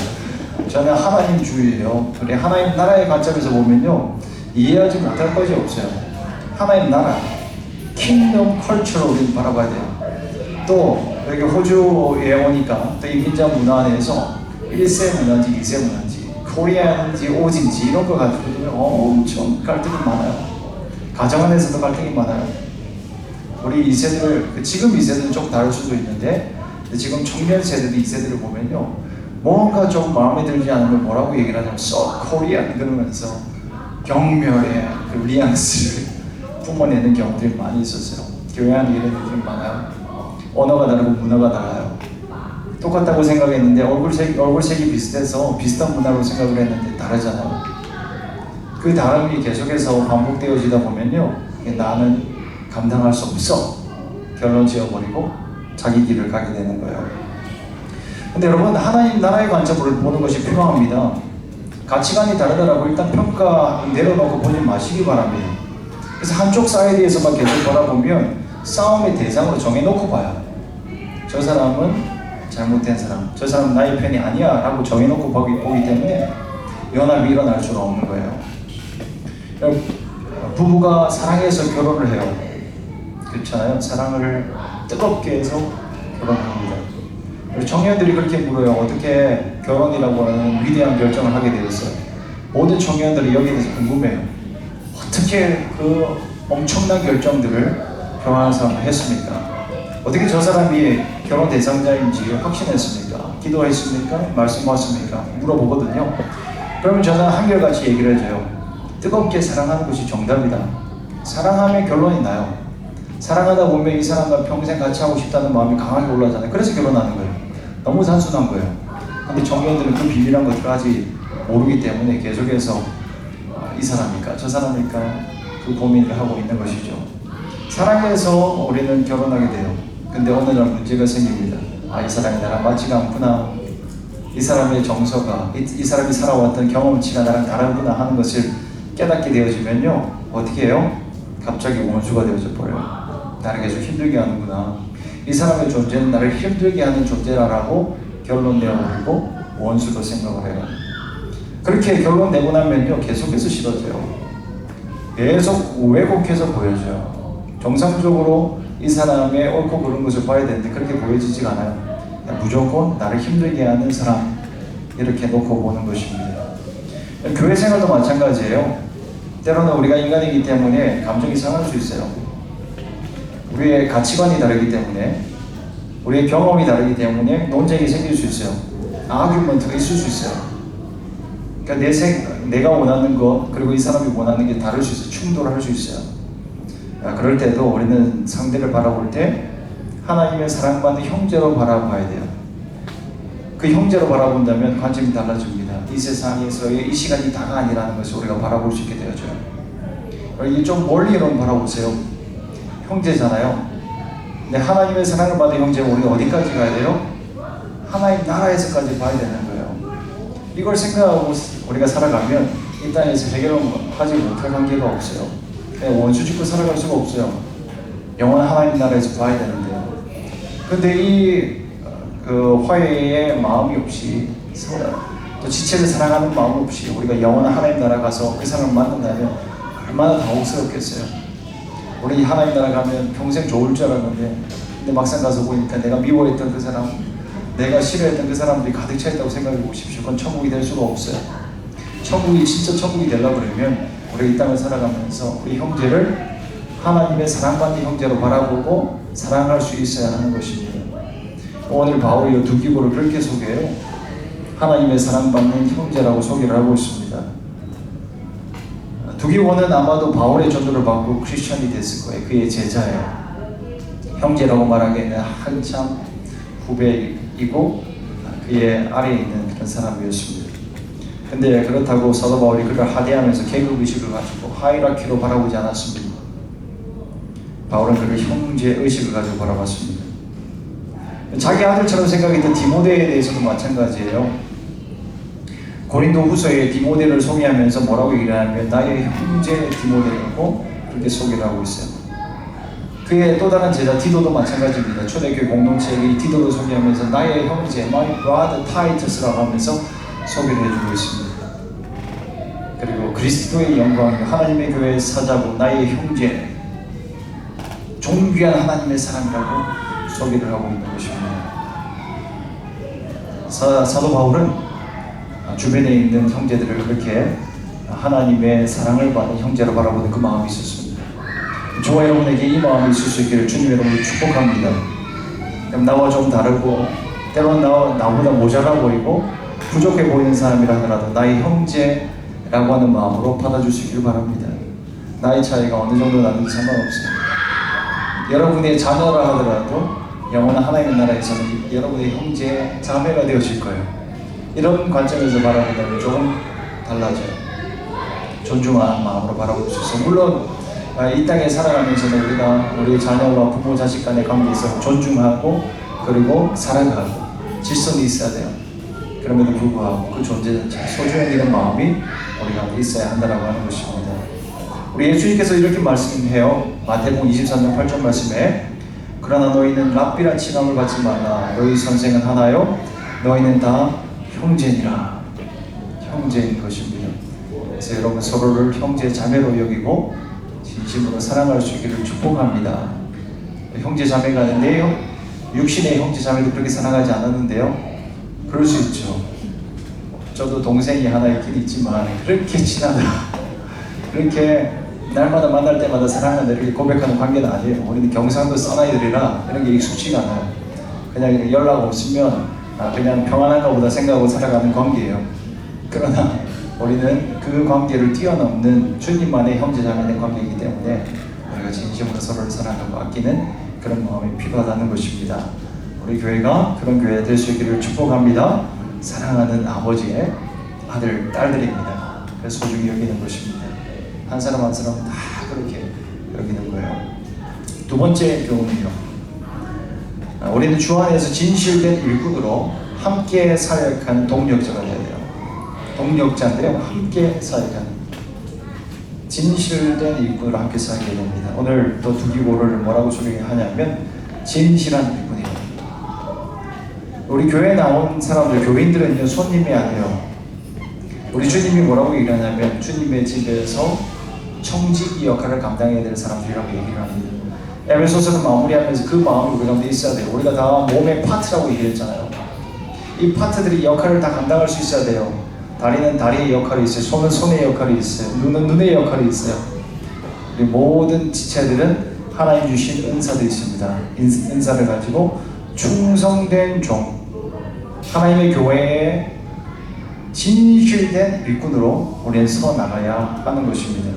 저는 하나님주의예요. 그래, 하나님 나라의 관점에서 보면요, 이해하지 못할 것이 없어요. 하나님 나라, 킹덤 컬처로 우리는 바라봐야 돼요. 또 여기 호주에 오니까 또 이 민자 문화 안에서 1세 문화인지 2세 문화인지 코리안인지 오진지 이런 거 가지고도 엄청 갈등이 많아요. 가정 안에서도 갈등이 많아요. 우리 2세들, 지금 2세들은 좀 다를 수도 있는데 지금 청년 세대들 2세들을 보면요, 뭔가 좀 마음에 들지 않으면 뭐라고 얘기를 하냐면 So Korean 그러면서 경멸의 그 뉘앙스를 뿜어내는 경우들이 많이 있었어요. 교회 안에 이런 일들이 많아요. 언어가 다르고 문화가 달라요. 똑같다고 생각했는데 얼굴색이 비슷해서 비슷한 문화로 생각을 했는데 다르잖아요. 그 다름이 계속해서 반복되어지다 보면요, 나는 감당할 수 없어 결론 지어버리고 자기 길을 가게 되는 거예요. 근데 여러분, 하나님 나라의 관점으로 보는 것이 필요합니다. 가치관이 다르더라고 일단 평가 내려놓고 보지 마시기 바랍니다. 그래서 한쪽 사이드에서만 계속 바라보면 싸움의 대상으로 정해놓고 봐요. 저 사람은 잘못된 사람, 저 사람은 나의 편이 아니야 라고 정해놓고 보기 때문에 연합이 일어날 수가 없는 거예요. 부부가 사랑해서 결혼을 해요. 그렇잖아요. 사랑을 뜨겁게 해서 결혼합니다. 우리 청년들이 그렇게 물어요. 어떻게 결혼이라고 하는 위대한 결정을 하게 되었어요? 모든 청년들이 여기에 대해서 궁금해요. 어떻게 그 엄청난 결정들을 결혼하는 사람을 했습니까? 어떻게 저 사람이 결혼 대상자인지 확신했습니까? 기도했습니까? 말씀 왔습니까? 물어보거든요. 그러면 저는 한결같이 얘기를 해줘요. 뜨겁게 사랑하는 것이 정답이다. 사랑하면 결론이 나요. 사랑하다 보면 이 사람과 평생 같이 하고 싶다는 마음이 강하게 올라오잖아요. 그래서 결혼하는 거예요. 너무 단순한 거예요. 근데 청년들은 그 비밀한 것까지 모르기 때문에 계속해서 이 사람일까 저 사람일까 그 고민을 하고 있는 것이죠. 사랑해서 우리는 결혼하게 돼요. 근데 어느 날 문제가 생깁니다. 이 사람이 나랑 맞지가 않구나. 이 사람의 정서가 이 사람이 살아왔던 경험치가 나랑 다르구나 하는 것을 깨닫게 되어지면요, 어떻게 해요? 갑자기 원수가 되어져 버려요. 나를 계속 힘들게 하는구나. 이 사람의 존재는 나를 힘들게 하는 존재라고 결론 내어버리고 원수로 생각을 해요. 그렇게 결론 내고 나면요, 계속해서 싫어져요. 계속 왜곡해서 보여줘요. 정상적으로 이 사람의 옳고 그른 것을 봐야 되는데 그렇게 보여지지가 않아요. 무조건 나를 힘들게 하는 사람 이렇게 놓고 보는 것입니다. 교회 생활도 마찬가지예요. 때로는 우리가 인간이기 때문에 감정이 상할 수 있어요. 우리의 가치관이 다르기 때문에, 우리의 경험이 다르기 때문에 논쟁이 생길 수 있어요. 아규먼트가 있을 수 있어요. 그러니까 내가 원하는 것 그리고 이 사람이 원하는 게 다를 수 있어요. 충돌할 수 있어요. 그럴 때도 우리는 상대를 바라볼 때 하나님의 사랑받는 형제로 바라봐야 돼요. 그 형제로 바라본다면 관점이 달라집니다. 이 세상에서의 이 시간이 다가 아니라는 것을 우리가 바라볼 수 있게 되어져요. 이게 좀 멀리로 바라보세요. 형제잖아요. 근데 하나님의 사랑을 받은 형제는 우리가 어디까지 가야 돼요? 하나님 나라에서까지 봐야 되는 거예요. 이걸 생각하고 우리가 살아가면 이 땅에서 해결하지 못할 관계가 없어요. 원수 짓고 살아갈 수가 없어요. 영원한 하나님 나라에서 봐야 되는데요. 근데 이 화해의 마음이 없이 또 지체를 사랑하는 마음 없이 우리가 영원한 하나님 나라 가서 그 사람을 만난다면 얼마나 당혹스럽겠어요. 우리 하나님 나라 가면 평생 좋을 줄 알았는데 근데 막상 가서 보니까 내가 미워했던 그 사람, 내가 싫어했던 그 사람들이 가득 차 있다고 생각해 보십시오. 그건 천국이 될 수가 없어요. 천국이 진짜 천국이 되려고 그러면 우리 이 땅을 살아가면서 우리 형제를 하나님의 사랑받는 형제로 바라보고 사랑할 수 있어야 하는 것입니다. 오늘 바울이 두 기고를 그렇게 소개해요. 하나님의 사랑받는 형제라고 소개를 하고 있습니다. 두 기고는 아마도 바울의 전도를 받고 크리스천이 됐을 거예요. 그의 제자예요. 형제라고 말하기에는 한참 후배이고 그의 아래에 있는 그런 사람이었습니다. 근데 그렇다고 사도 바울이 그를 하대하면서 계급의식을 가지고 하이라키로 바라보지 않았습니다. 바울은 그를 형제의식을 가지고 바라봤습니다. 자기 아들처럼 생각했던 디모데에 대해서도 마찬가지예요. 고린도 후서에 디모데를 소개하면서 뭐라고 얘기를 하냐면 나의 형제 디모데라고 그렇게 소개를 하고 있어요. 그의 또 다른 제자 디도도 마찬가지입니다. 초대교회 공동체에게 이 디도를 소개하면서 나의 형제, my brother Titus라고 하면서 소개를 해주고 있습니다. 그리고 그리스도의 영광, 하나님의 교회의 사자고 나의 형제, 존귀한 하나님의 사람이라고 소개를 하고 있는 것입니다. 사도 바울은 주변에 있는 형제들을 그렇게 하나님의 사랑을 받는 형제로 바라보는 그 마음이 있었습니다. 저와 여러분에게 이 마음이 있을 수 있기를 주님 여러분을 축복합니다. 나와 좀 다르고 때로는 나보다 모자라 보이고 부족해 보이는 사람이라 하더라도 나의 형제라고 하는 마음으로 받아줄 수 있기를 바랍니다. 나이 차이가 어느 정도 나는지 상관없어요. 여러분의 자녀라 하더라도 영원한 하나님의 나라에서는 여러분의 형제, 자매가 되어질 거예요. 이런 관점에서 바라본다면 조금 달라져요. 존중하는 마음으로 바라볼 수 있어요. 물론 이 땅에 살아가면서는 우리가 우리 자녀와 부모, 자식 간의 관계에서 존중하고 그리고 사랑하고 질서는 있어야 돼요. 그럼에도 불구하고 그 존재 자체 소중히 여기는 마음이 우리가 있어야 한다고 하는 것입니다. 우리 예수님께서 이렇게 말씀해요. 마태복음 23장 8절 말씀에 그러나 너희는 랍비란 칭함을 받지 말라. 너희 선생은 하나요? 너희는 다 형제니라. 형제인 것입니다. 그래서 여러분 서로를 형제 자매로 여기고 진심으로 사랑할 수 있기를 축복합니다. 형제 자매가 있는데요. 육신의 형제 자매도 그렇게 사랑하지 않았는데요. 그럴 수 있죠. 저도 동생이 하나 있긴 있지만 그렇게 친하다, 그렇게 날마다 만날 때마다 사랑한다 이렇게 고백하는 관계는 아니에요. 우리는 경상도 사나이들이라 이런 게 익숙치가 않아요. 그냥 연락 없으면 그냥 평안한가 보다 생각하고 살아가는 관계예요. 그러나 우리는 그 관계를 뛰어넘는 주님만의 형제자매의 관계이기 때문에 우리가 진심으로 서로를 사랑하고 아끼는 그런 마음이 필요하다는 것입니다. 우리 교회가 그런 교회가 될 수 있기를 축복합니다. 사랑하는 아버지의 아들, 딸들입니다. 그래서 소중히 여기는 것입니다. 한 사람 한 사람 다 그렇게 여기는 거예요. 두 번째 교훈이요. 우리는 주 안에서 진실된 일꾼으로 함께 사역하는 동력자가 되어야 돼요. 동력자인데요, 함께 사역하는 진실된 일꾼으로 함께 사역해야 됩니다. 오늘 또 두기고를 뭐라고 소개하냐면 진실한 일꾼이에요. 우리 교회에 나온 사람들, 교인들은요, 손님이 아니에요. 우리 주님이 뭐라고 얘기하냐면 주님의 집에서 청지기 역할을 감당해야 될 사람들이라고 얘기를 합니다. 에베소서를 마무리하면서 그 마음이 우리 가운데 있어야 돼요. 우리가 다 몸의 파트라고 얘기했잖아요. 이 파트들이 역할을 다 감당할 수 있어야 돼요. 다리는 다리의 역할이 있어요. 손은 손의 역할이 있어요. 눈은 눈의 역할이 있어요. 우리 모든 지체들은 하나님 주신 은사도 있습니다. 은사를 가지고 충성된 종, 하나님의 교회에 진실된 일꾼으로 우리는 서 나가야 하는 것입니다.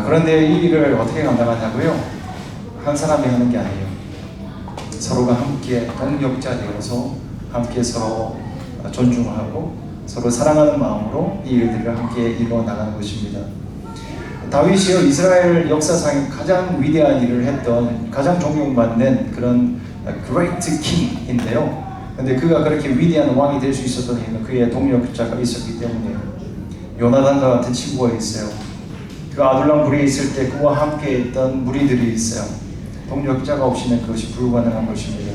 그런데 이 일을 어떻게 감당하냐고요? 한 사람이 하는 게 아니에요. 서로가 함께 동력자 되어서 함께 서로 존중하고 서로 사랑하는 마음으로 이 일들을 함께 이루어 나가는 것입니다. 다윗이요, 이스라엘 역사상 가장 위대한 일을 했던, 가장 존경받는 그런 Great King인데요. 근데 그가 그렇게 위대한 왕이 될 수 있었던 이유는 그의 동력자가 있었기 때문이에요. 요나단과 같은 친구가 있어요. 그 아둘람 무리에 있을 때 그와 함께 있던 무리들이 있어요. 동력자가 없이는 그것이 불가능한 것입니다.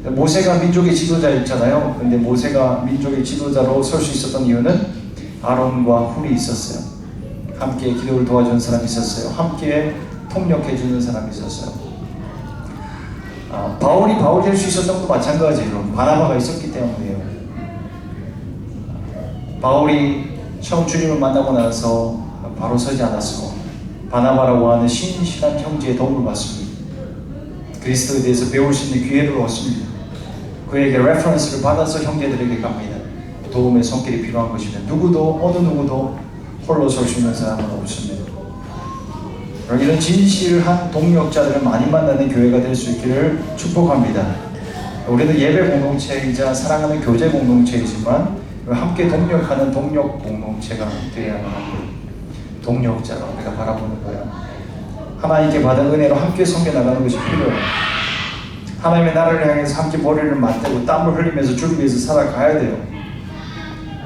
모세가 민족의 지도자였잖아요. 근데 모세가 민족의 지도자로 설 수 있었던 이유는 아론과 훌이 있었어요. 함께 기도를 도와주는 사람이 있었어요. 함께 통역해주는 사람이 있었어요. 바울이 바울이 될 수 있었던 것도 마찬가지예요. 바나바가 있었기 때문이에요. 바울이 처음 주님을 만나고 나서 바로 서지 않았고 바나바라고 하는 신실한 형제의 도움을 받습니다. 그리스도에 대해서 배울 수 있는 기회를 얻습니다. 그에게 레퍼런스를 받아서 형제들에게 갑니다. 도움의 손길이 필요한 것이면 누구도 어느 누구도 홀로 설 수 있는 사람은 없습니다. 이런 진실한 동력자들을 많이 만나는 교회가 될 수 있기를 축복합니다. 우리는 예배 공동체이자 사랑하는 교제 공동체이지만 함께 동력하는 동력 공동체가 되어야만 합니다. 동력자가 우리가 바라보는 거예요. 하나님께 받은 은혜로 함께 섬겨나가는 것이 필요해요. 하나님의 나라를 향해서 함께 머리를 맞대고 땀을 흘리면서 주를 위해서 살아가야 돼요.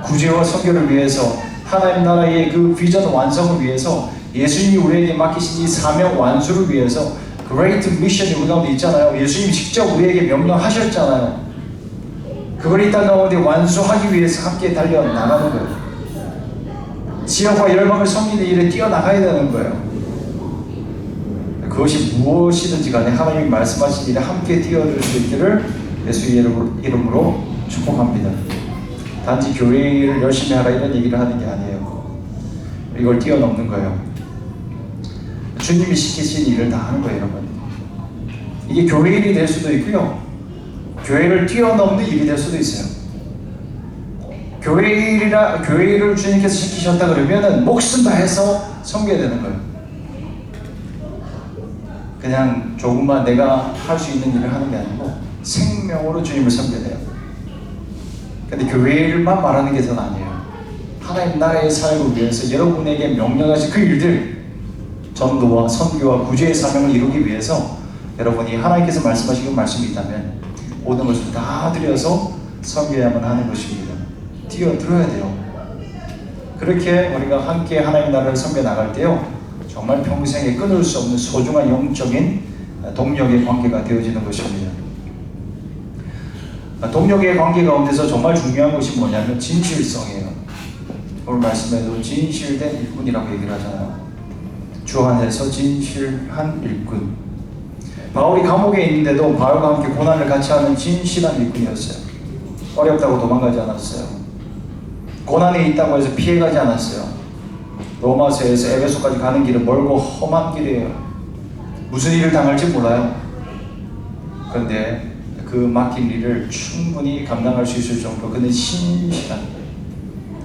구제와 선교를 위해서, 하나님 나라의 그 비전 완성을 위해서, 예수님이 우리에게 맡기신 이 사명 완수를 위해서 Great Mission이 우리 가운데 있잖아요. 예수님이 직접 우리에게 명령하셨잖아요. 그걸 이 땅 가운데 완수하기 위해서 함께 달려나가는 거예요. 지역과 열방을 섬기는 일에 뛰어나가야 되는 거예요. 그것이 무엇이든지 간에 하나님이 말씀하신 일에 함께 뛰어들 수 있기를 예수의 이름으로 축복합니다. 단지 교회 일을 열심히 하라 이런 얘기를 하는 게 아니에요. 이걸 뛰어넘는 거예요. 주님이 시키신 일을 다 하는 거예요, 여러분. 이게 교회 일이 될 수도 있고요, 교회를 뛰어넘는 일이 될 수도 있어요. 교회 일을 주님께서 시키셨다 그러면은 목숨 다해서 섬겨야 되는 거예요. 그냥 조금만 내가 할 수 있는 일을 하는 게 아니고 생명으로 주님을 섬겨야 돼요. 근데 교회 일만 말하는 게 전 아니에요. 하나님 나라의 사역을 위해서 여러분에게 명령하신 그 일들, 전도와 선교와 구제의 사명을 이루기 위해서 여러분이 하나님께서 말씀하신 그 말씀이 있다면 모든 것을 다 들여서 섬겨야만 하는 것입니다. 뛰어들어야 돼요. 그렇게 우리가 함께 하나님의 나라를 섬겨 나갈 때요, 정말 평생에 끊을 수 없는 소중한 영적인 동력의 관계가 되어지는 것입니다. 동력의 관계 가운데서 정말 중요한 것이 뭐냐면 진실성이에요. 오늘 말씀에도 진실된 일꾼이라고 얘기를 하잖아요. 주 안에서 진실한 일꾼. 바울이 감옥에 있는데도 바울과 함께 고난을 같이 하는 진실한 일꾼이었어요. 어렵다고 도망가지 않았어요. 고난에 있다고 해서 피해가지 않았어요. 로마서에서 에베소까지 가는 길은 멀고 험한 길이에요. 무슨 일을 당할지 몰라요. 그런데 그 맡긴 일을 충분히 감당할 수 있을 정도로 그는 신실한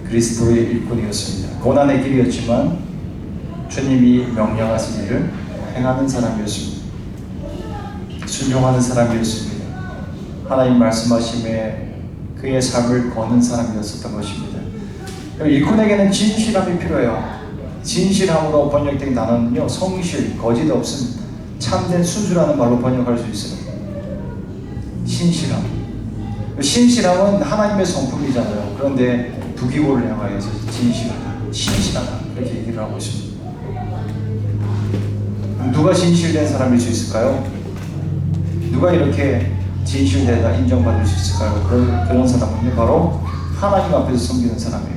그리스도의 일꾼이었습니다. 고난의 길이었지만 주님이 명령하신 일을 행하는 사람이었습니다. 순종하는 사람이었습니다. 하나님 말씀하심에 그의 삶을 거는 사람이었었던 것입니다. 일꾼에게는 진실함이 필요해요. 진실함으로 번역된 단어는요, 성실, 거짓 없음, 참된 순수라는 말로 번역할 수 있어요. 신실함. 신실함은 하나님의 성품이잖아요. 그런데 두기고를 향하여서 진실하다, 신실하다 이렇게 얘기를 하고 있습니다. 누가 진실된 사람일 수 있을까요? 누가 이렇게 진실되다 인정받을 수 있을까요? 그런 사람은요, 바로 하나님 앞에서 섬기는 사람이에요.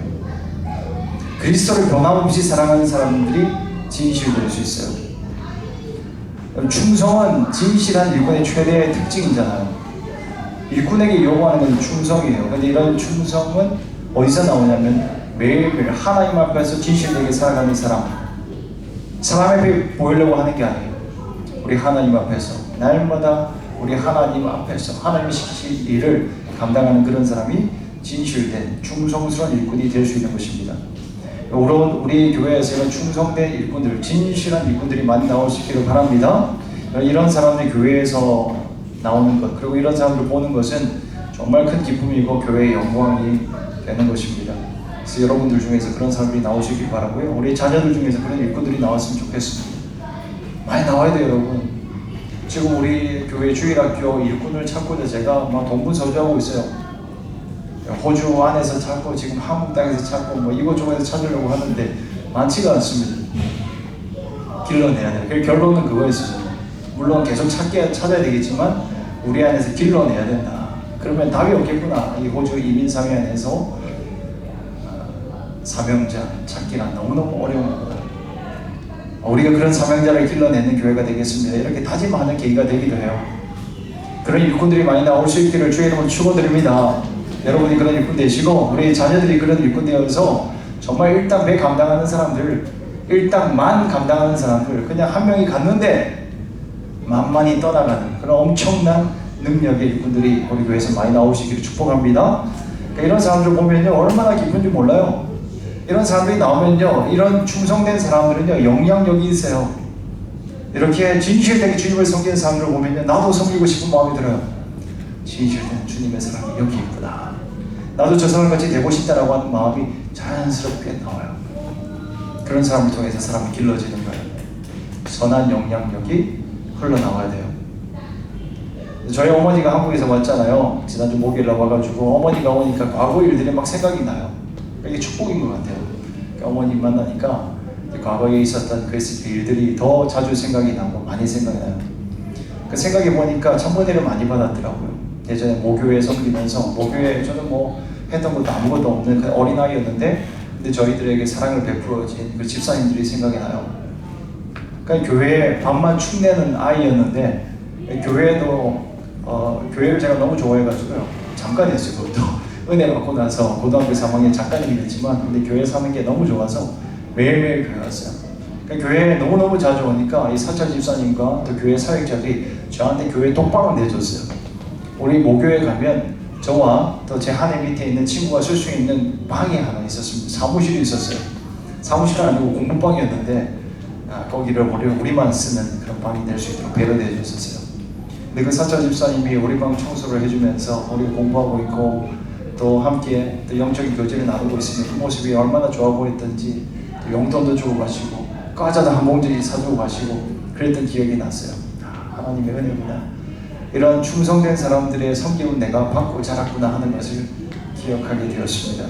그리스도를 변함없이 사랑하는 사람들이 진실될 수 있어요. 충성은 진실한 일꾼의 최대의 특징이잖아요. 일꾼에게 요구하는 건 충성이에요. 그런데 이런 충성은 어디서 나오냐면 매일매일 하나님 앞에서 진실되게 살아가는 사람에게 보이려고 하는 게 아니에요. 우리 하나님 앞에서 날마다 우리 하나님 앞에서 하나님이 시키실 일을 감당하는 그런 사람이 진실된 충성스러운 일꾼이 될 수 있는 것입니다. 우리 교회에서 이런 충성된 일꾼들, 진실한 일꾼들이 많이 나올 수 있기를 바랍니다. 이런 사람들이 교회에서 나오는 것, 그리고 이런 사람들 보는 것은 정말 큰 기쁨이고 교회의 영광이 되는 것입니다. 그래서 여러분들 중에서 그런 사람들이 나오시길 바라고요. 우리 자녀들 중에서 그런 일꾼들이 나왔으면 좋겠습니다. 많이 나와야 돼요, 여러분. 지금 우리 교회 주일학교 일꾼을 찾고자 제가 막 동분서주하고 있어요. 호주 안에서 찾고 지금 한국 땅에서 찾고 뭐 이곳저곳에서 찾으려고 하는데 많지가 않습니다. 길러내야 돼요. 그 결론은 그거였어요. 물론 계속 찾아야 되겠지만 우리 안에서 길러내야 된다. 그러면 답이 없겠구나. 이 호주 이민사회 안에서 사명자 찾기란 너무너무 어려운 거예요. 우리가 그런 사명자를 길러내는 교회가 되겠습니다. 이렇게 다짐하는 계기가 되기도 해요. 그런 일꾼들이 많이 나올 수 있기를 주의 이름으로 축원드립니다. 여러분이 그런 일꾼 되시고 우리 자녀들이 그런 일꾼 되어서 정말 일당100 감당하는 사람들, 일당10,000 감당하는 사람들, 그냥 한 명이 갔는데 만만히 떠나가는 그런 엄청난 능력의 일꾼들이 우리 교회에서 많이 나오시기를 축복합니다. 그러니까 이런 사람들 보면요, 얼마나 기쁜지 몰라요. 이런 사람들이 나오면요, 이런 충성된 사람들은요, 영향력이 있어요. 이렇게 진실되게 주님을 섬기는 사람들을 보면요, 나도 섬기고 싶은 마음이 들어요. 진실된 주님의 사람이 여기 있구나. 나도 저 사람같이 되고 싶다라고 하는 마음이 자연스럽게 나와요. 그런 사람을 통해서 사람이 길러지는 거예요. 선한 영향력이 흘러나와야 돼요. 저희 어머니가 한국에서 왔잖아요. 지난주 목요일에 와가지고 어머니가 오니까 과거 일들이 막 생각이 나요. 이게 축복인 것 같아요. 어머님 만나니까 과거에 있었던 그 일들이 더 자주 생각이 나고 많이 생각이 나요. 그 생각해 보니까 천번회를 많이 받았더라고요. 예전에 모교회 섬기면서 모교회 저는 뭐 했던 것도 아무것도 없는 그 어린아이였는데 근데 저희들에게 사랑을 베풀어진 그 집사님들이 생각이 나요. 그러니까 교회에 밥만 축내는 아이였는데 교회를 제가 너무 좋아해가지고요. 잠깐 했어요. 그것도 은혜 받고 나서 고등학교 3학년 잠깐이긴 했지만 근데 교회 사는 게 너무 좋아서 매일매일 교회 왔어요. 그러니까 교회에 너무너무 자주 오니까 이 사찰 집사님과 또 교회 사역자들이 저한테 교회 독방을 내줬어요. 우리 모교에 가면 저와 또 제 한 해 밑에 있는 친구가 쓸 수 있는 방이 하나 있었습니다. 사무실이 있었어요. 사무실은 아니고 공부방이었는데 거기를 우리만 쓰는 그런 방이 될 수 있도록 배려해 주셨어요. 근데 그 사찰 집사님이 우리 방 청소를 해주면서 우리 공부하고 있고 또 함께 또 영적인 교제를 나누고 있으면 그 모습이 얼마나 좋아 보였던지 또 용돈도 주고 가시고 과자도 한 봉지 사주고 가시고 그랬던 기억이 났어요. 하나님의 은혜구나. 이런 충성된 사람들의 섬김은 내가 받고 자랐구나 하는 것을 기억하게 되었습니다.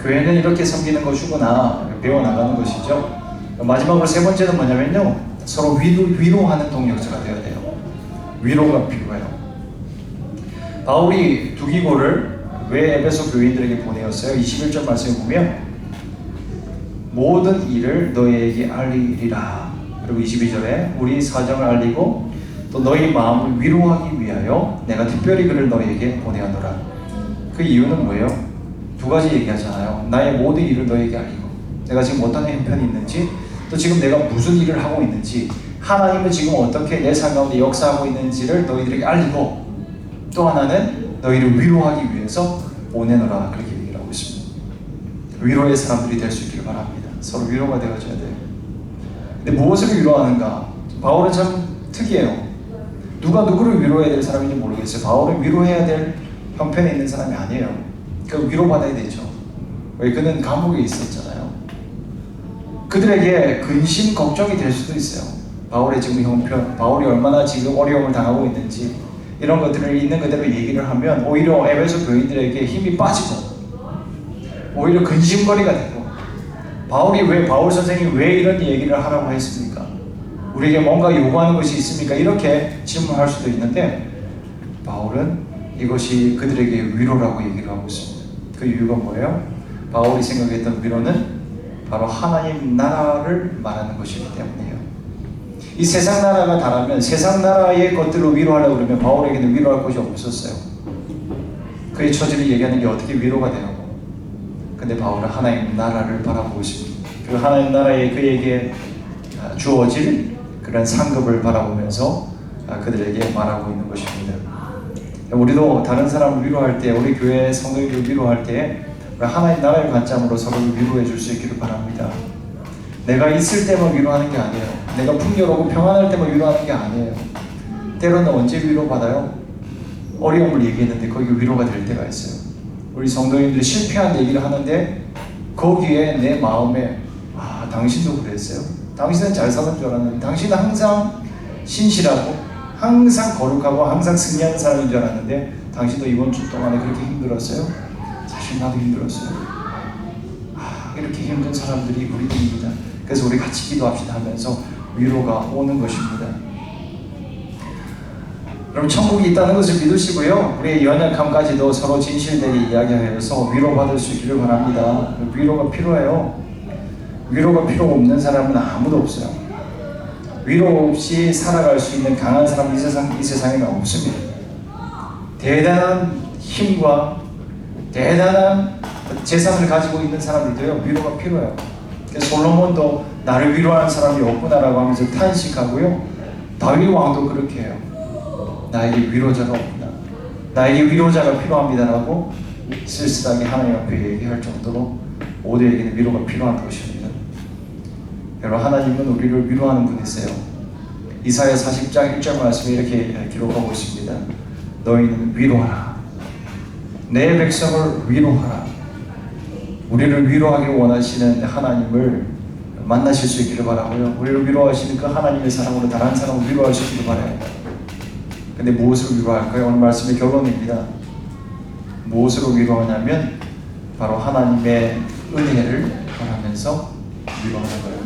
교회는 이렇게 섬기는 것이구나 배워나가는 것이죠. 마지막으로 세 번째는 뭐냐면요, 서로 위로하는 동력자가 되어야 돼요. 위로가 필요해요. 바울이 두기고를 왜 에베소 교인들에게 보내었어요? 21절 말씀에 보면 모든 일을 너희에게 알리리라 그리고 22절에 우리 사정을 알리고 또 너희 마음을 위로하기 위하여 내가 특별히 그를 너희에게 보내었노라. 그 이유는 뭐예요? 두 가지 얘기하잖아요. 나의 모든 일을 너희에게 알리고, 내가 지금 어떤 형편이 있는지, 또 지금 내가 무슨 일을 하고 있는지, 하나님은 지금 어떻게 내 삶 가운데 역사하고 있는지를 너희들에게 알리고, 또 하나는 너희를 위로하기 위해서 보내노라. 그렇게 얘기를 하고 있습니다. 위로의 사람들이 될 수 있기를 바랍니다. 서로 위로가 되어줘야 돼요. 근데 무엇을 위로하는가? 바울은 참 특이해요. 누가 누구를 위로해야 될 사람인지 모르겠어요. 바울은 위로해야 될 형편에 있는 사람이 아니에요. 그 위로받아야 되죠. 왜? 그는 감옥에 있었잖아요. 그들에게 근심 걱정이 될 수도 있어요. 바울의 지금 형편, 바울이 얼마나 지금 어려움을 당하고 있는지, 이런 것들을 있는 그대로 얘기를 하면 오히려 에베소 교인들에게 힘이 빠지고 오히려 근심거리가 되고, 바울 선생이 왜 이런 얘기를 하라고 했습니까? 우리에게 뭔가 요구하는 것이 있습니까? 이렇게 질문할 수도 있는데, 바울은 이것이 그들에게 위로라고 얘기를 하고 있습니다. 그 이유가 뭐예요? 바울이 생각했던 위로는 바로 하나님 나라를 말하는 것이기 때문이에요. 이 세상 나라가 다르면 세상 나라의 것들로 위로하려고 그러면 바울에게는 위로할 것이 없었어요. 그의 처지를 얘기하는 게 어떻게 위로가 되냐고. 근데 바울은 하나님 나라를 바라보고 있습니다. 그 하나님 나라에 그에게 주어질 그런 상급을 바라보면서 그들에게 말하고 있는 것입니다. 우리도 다른 사람을 위로할 때, 우리 교회 성도들을 위로할 때 하나님 나라의 관점으로 서로를 위로해 줄 수 있기를 바랍니다. 내가 있을 때만 위로하는 게 아니에요. 내가 풍요롭고 평안할 때만 위로하는 게 아니에요. 때로는 언제 위로받아요? 어려움을 얘기했는데 거기 위로가 될 때가 있어요. 우리 성도님들이 실패한 얘기를 하는데 거기에 내 마음에 당신도 그랬어요? 당신은 잘 사는 줄 알았는데, 당신은 항상 신실하고 항상 거룩하고 항상 승리하는 사람인 줄 알았는데 당신도 이번 주 동안에 그렇게 힘들었어요? 사실 나도 힘들었어요. 이렇게 힘든 사람들이 우리들입니다. 그래서 우리 같이 기도합시다 하면서 위로가 오는 것입니다. 여러분, 천국이 있다는 것을 믿으시고요, 우리의 연약함까지도 서로 진실되게 이야기하여서 위로받을 수 있기를 바랍니다. 위로가 필요해요. 위로가 필요 없는 사람은 아무도 없어요. 위로 없이 살아갈 수 있는 강한 사람은 이 세상에는 없습니다. 대단한 힘과 대단한 재산을 가지고 있는 사람들도요, 위로가 필요해요. 그래서 솔로몬도 나를 위로하는 사람이 없구나라고 하면서 탄식하고요, 다윗 왕도 그렇게 해요. 나에게 위로자가 없구나, 나에게 위로자가 필요합니다라고 쓸쓸하게 하나님 앞에 얘기할 정도로 모두에게는 위로가 필요한 것입니다. 여러분, 하나님은 우리를 위로하는 분이세요. 이사야 40장 1절 말씀에 이렇게 기록하고 있습니다. 너희는 위로하라. 내 백성을 위로하라. 우리를 위로하기 원하시는 하나님을 만나실 수 있기를 바라고요. 우리를 위로하시는 그 하나님의 사랑으로 다른 사람을 위로할 수 있기를 바라요. 근데 무엇으로 위로할까요? 오늘 말씀의 결론입니다. 무엇으로 위로하냐면 바로 하나님의 은혜를 바라면서 위로하는 거예요.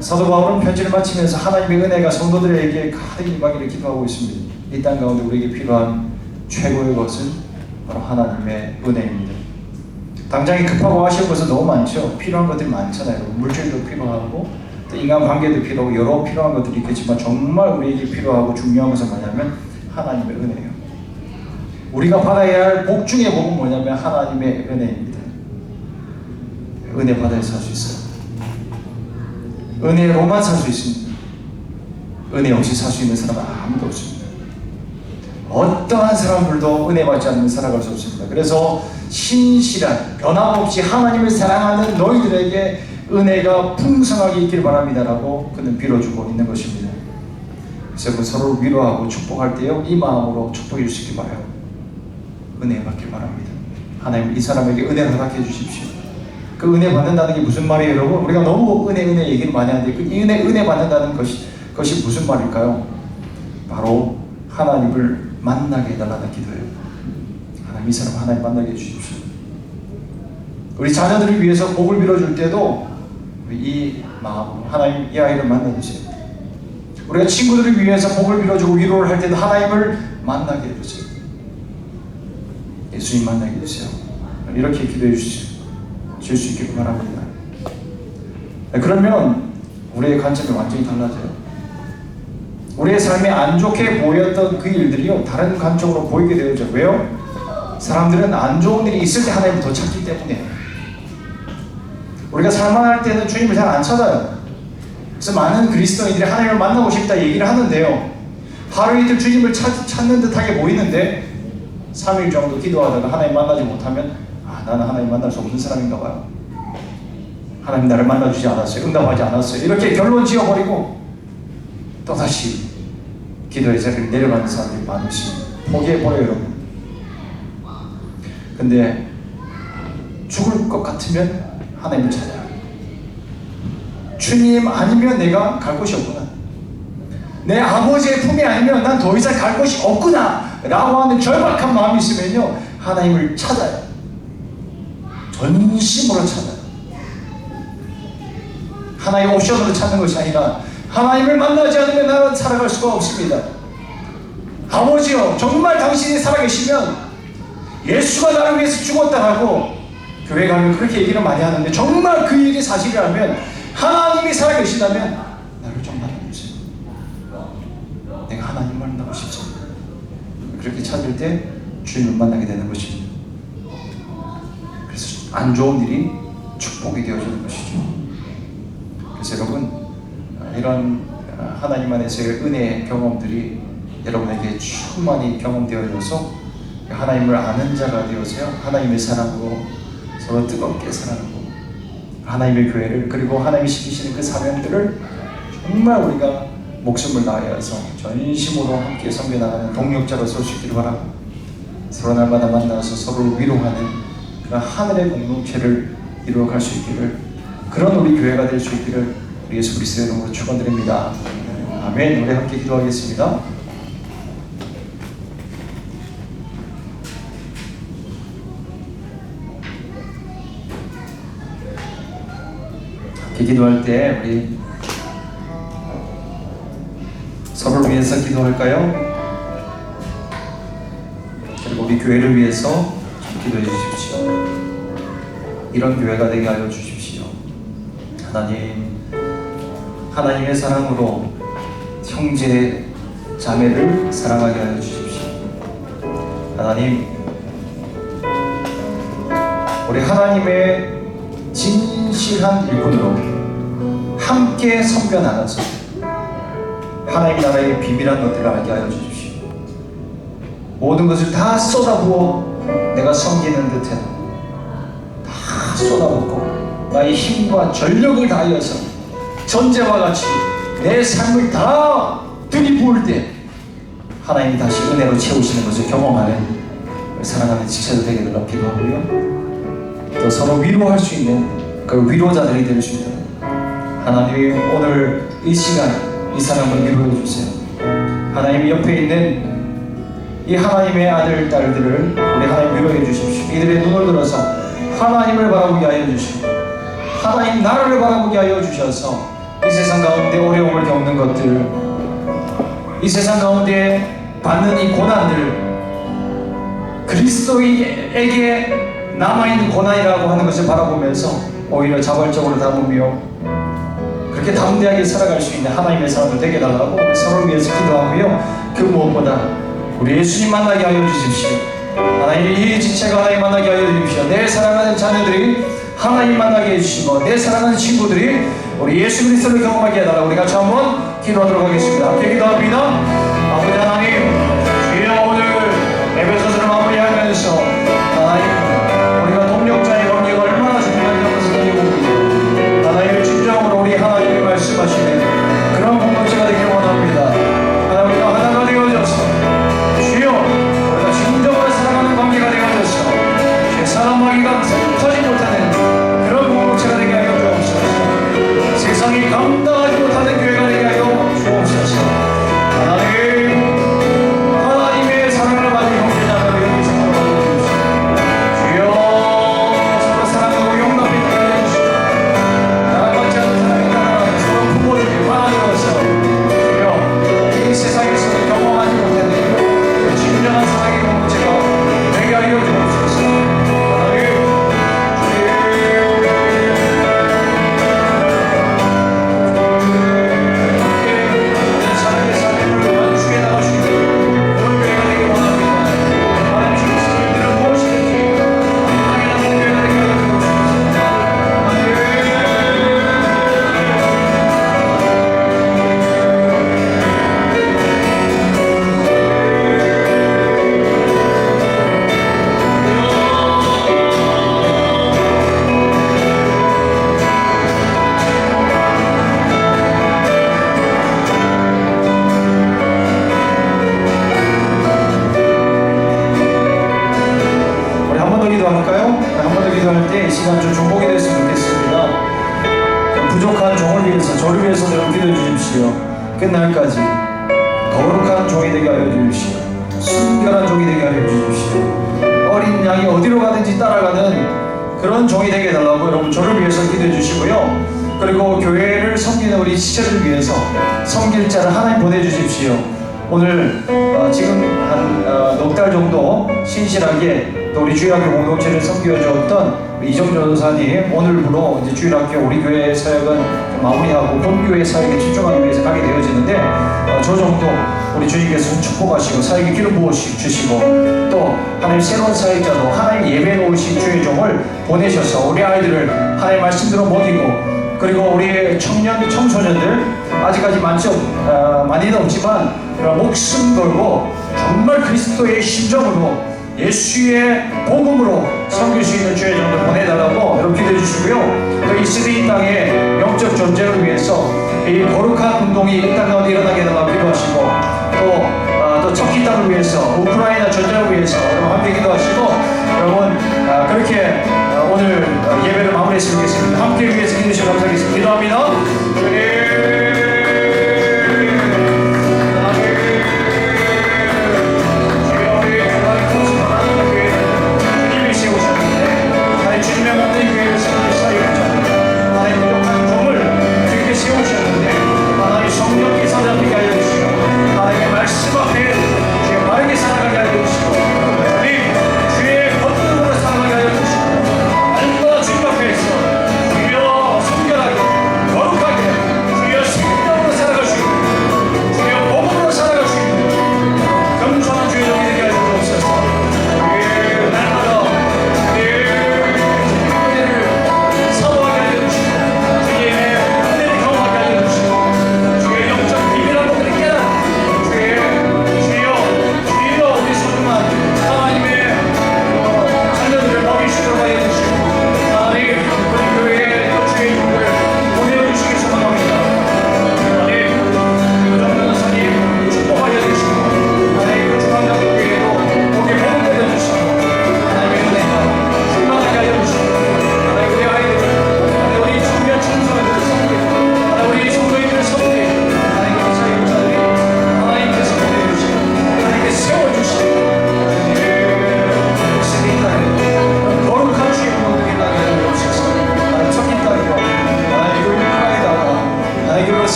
사도 바울은 편지를 마치면서 하나님의 은혜가 성도들에게 가득 임하기를 기도하고 있습니다. 이 땅 가운데 우리에게 필요한 최고의 것은 바로 하나님의 은혜입니다. 당장에 급하고 아쉬운 것은 너무 많죠. 필요한 것들이 많잖아요. 물질도 필요하고 또 인간관계도 필요하고 여러 필요한 것들이 있겠지만 정말 우리에게 필요하고 중요한 것은 뭐냐면 하나님의 은혜예요. 우리가 받아야 할 복 중의 복은 뭐냐면 하나님의 은혜입니다. 은혜 받아야 살 수 있어요. 은혜로만 살 수 있습니다. 은혜 없이 살 수 있는 사람은 아무도 없습니다. 어떠한 사람들도 은혜 받지 않으면 살아갈 수 없습니다. 그래서 신실한, 변함없이 하나님을 사랑하는 너희들에게 은혜가 풍성하게 있기를 바랍니다라고 그는 빌어주고 있는 것입니다. 그래서 그 서로를 위로하고 축복할 때요, 이 마음으로 축복해 주시기 바라요. 은혜 받길 바랍니다. 하나님, 이 사람에게 은혜를 허락해 주십시오. 그 은혜 받는다는 게 무슨 말이에요, 여러분? 우리가 너무 은혜 얘기를 많이 하는데 그 은혜 받는다는 것이 무슨 말일까요? 바로 하나님을 만나게 해달라는 기도예요. 하나님, 이 사람 하나님 만나게 해주십시오. 우리 자녀들을 위해서 복을 빌어줄 때도 이 마음으로 하나님, 이 아이를 만나주세요. 우리가 친구들을 위해서 복을 빌어주고 위로를 할 때도 하나님을 만나게 해주세요. 예수님 만나게 해주세요. 이렇게 기도해 주실 수 있기를 바랍니다. 그러면 우리의 관점이 완전히 달라져요. 우리의 삶에 안 좋게 보였던 그 일들이요, 다른 관점으로 보이게 되어져. 왜요? 사람들은 안 좋은 일이 있을 때 하나님을 더 찾기 때문에. 우리가 살만할 때는 주님을 잘 안 찾아요. 그래서 많은 그리스도인들이 하나님을 만나고 싶다 얘기를 하는데요, 하루 이틀 주님을 찾는 듯하게 보이는데 3일 정도 기도하다가 하나님 만나지 못하면 나는 하나님 만날 수 없는 사람인가 봐요. 하나님 나를 만나주지 않았어요. 응답하지 않았어요. 이렇게 결론 지어버리고 또다시 기도의 자리를 내려가는 사람들이 많으십니다. 포기해버려요, 여러분. 근데 죽을 것 같으면 하나님을 찾아요. 주님 아니면 내가 갈 곳이 없구나. 내 아버지의 품이 아니면 난 더 이상 갈 곳이 없구나 라고 하는 절박한 마음이 있으면요, 하나님을 찾아요. 전심으로 찾아요. 하나의 옵션으로 찾는 것이 아니라 하나님을 만나지 않으면 나는 살아갈 수가 없습니다. 아버지요, 정말 당신이 살아계시면 예수가 나를 위해서 죽었다라고 교회 가면 그렇게 얘기를 많이 하는데, 정말 그 일이 사실이라면, 하나님이 살아계시다면 나를 좀 만나주세요. 내가 하나님 만나고 싶습니다. 그렇게 찾을 때 주님을 만나게 되는 것입니다. 그래서 안 좋은 일이 축복이 되어지는 것이죠. 그래서 여러분, 이런 하나님 안에서의 은혜의 경험들이 여러분에게 충만히 경험되어져서 하나님을 아는 자가 되어서요, 하나님의 사랑으로 서로 뜨겁게 사랑하고 하나님의 교회를, 그리고 하나님이 시키시는 그 사명들을 정말 우리가 목숨을 다하여서 전심으로 함께 섬겨나가는 동력자로 설 수 있기를 바라고, 서로 날마다 만나서 서로를 위로하는 그런 하늘의 공동체를 이루어갈 수 있기를, 그런 우리 교회가 될 수 있기를 우리 예수 그리스도의 이름으로 축원드립니다. 아멘. 우리 함께 기도하겠습니다. 기도할 때 우리 서로를 위해서 기도할까요? 그리고 우리 교회를 위해서 기도해 주십시오. 이런 교회가 되게 하여 주십시오. 하나님, 하나님의 사랑으로 형제 자매를 사랑하게 하여 주십시오. 하나님, 우리 하나님의 진실한 일꾼으로 함께 섬겨 나가서 하나님 나라의 비밀한 것들을 알게 하여 주십시오. 모든 것을 다 쏟아부어 내가 섬기는 듯해 다 쏟아붓고 나의 힘과 전력을 다하여서 전제와 같이 내 삶을 다 들이부을 때 하나님이 다시 은혜로 채우시는 것을 경험하는 사랑하는 지체도 되게 놀랍기도 하고요, 또 서로 위로할 수 있는 그 위로자들이 될 수 있도록 하나님, 오늘 이 시간 이 사람을 위로해 주세요. 하나님 옆에 있는 이 하나님의 아들, 딸들을 우리 하나님 위로해 주십시오. 이들의 눈을 들어서 하나님을 바라보게 하여 주시고 하나님 나라를 바라보게 하여 주셔서 이 세상 가운데 어려움을 겪는 것들, 이 세상 가운데 받는 이 고난들, 그리스도에게 남아있는 고난이라고 하는 것을 바라보면서 오히려 자발적으로 담으며 그렇게 담대하게 살아갈 수 있는 하나님의 사람들 되게 달라고 서로를 위해서 기도하고요, 그 무엇보다 우리 예수님 만나게 하여 주십시오. 하나님, 이 지체가 하나님 만나게 하여 주십시오. 내 사랑하는 자녀들이 하나님 만나게 해주시고 내 사랑하는 친구들이 우리 예수 그리스도를 경험하게 해달라고 우리 같이 한번 기도하도록 하겠습니다. 함께 기도합니다. 아버지 하나님, 주여 오늘 에베소서를 마무리하면서 하나님, 우리가 동력자의 관계가 얼마나 중요한지 것을 느끼고 하나님의 진정으로 우리 하나님이 말씀하시는 그런 공동체가 되기를 원합니다. 하나님, 우리가 하나가 되어져서 주여 우리가 진정으로 사랑하는 관계가 되어져서 사랑하기가 터지 못하는 그런 공동체가 되게 하여 주옵소서. 세상이 감당하지 못하는 교회가 되게 하여 주옵소서. 하나님, 시간 좀 중복이 됐으면 좋겠습니다. 부족한 종을 위해서, 저를 위해서 좀 기도해 주십시오. 끝날까지 거룩한 종이 되게 하여 주십시오. 순결한 종이 되게 하여 주십시오. 어린 양이 어디로 가든지 따라가는 그런 종이 되게 해달라고 여러분 저를 위해서 기도해 주시고요. 그리고 교회를 섬기는 우리 지체를 위해서 섬길 자를 하나님 보내주십시오. 오늘 지금 한 넉 달 정도 신실하게 또 우리 주일학교 공동체를 섬겨주었던 이정조 전사님, 오늘부로 이제 주일학교 우리 교회 사역은 좀 마무리하고 본교회 사역에 집중하기 위해서 가게 되어지는데 저 정도 우리 주님께서 축복하시고 사역에 기름 부어주시고 또 하나님 새로운 사역자도 하나님 예배 놓으신 주의 종을 보내셔서 우리 아이들을 하나님 말씀대로 먹이고 그리고 우리 청년, 청소년들 아직까지 많이는 없지만 목숨 걸고 정말 그리스도의 심정으로 예수의 복음으로 섬길 수 있는 주의 종들 보내달라고 여러분 기도해 주시고요. 또 이 시대인 땅의 영적 존재를 위해서 이 거룩한 운동이 이 땅 가운데 일어나게 해달라고 기도하시고 또 터키 땅을 위해서 우크라이나 전쟁을 위해서 여러분 함께 기도하시고 여러분 그렇게 오늘 예배를 마무리했으면 좋겠습니다. 함께 위해서 기도해 주시면 감사하겠습니다. 기도합니다.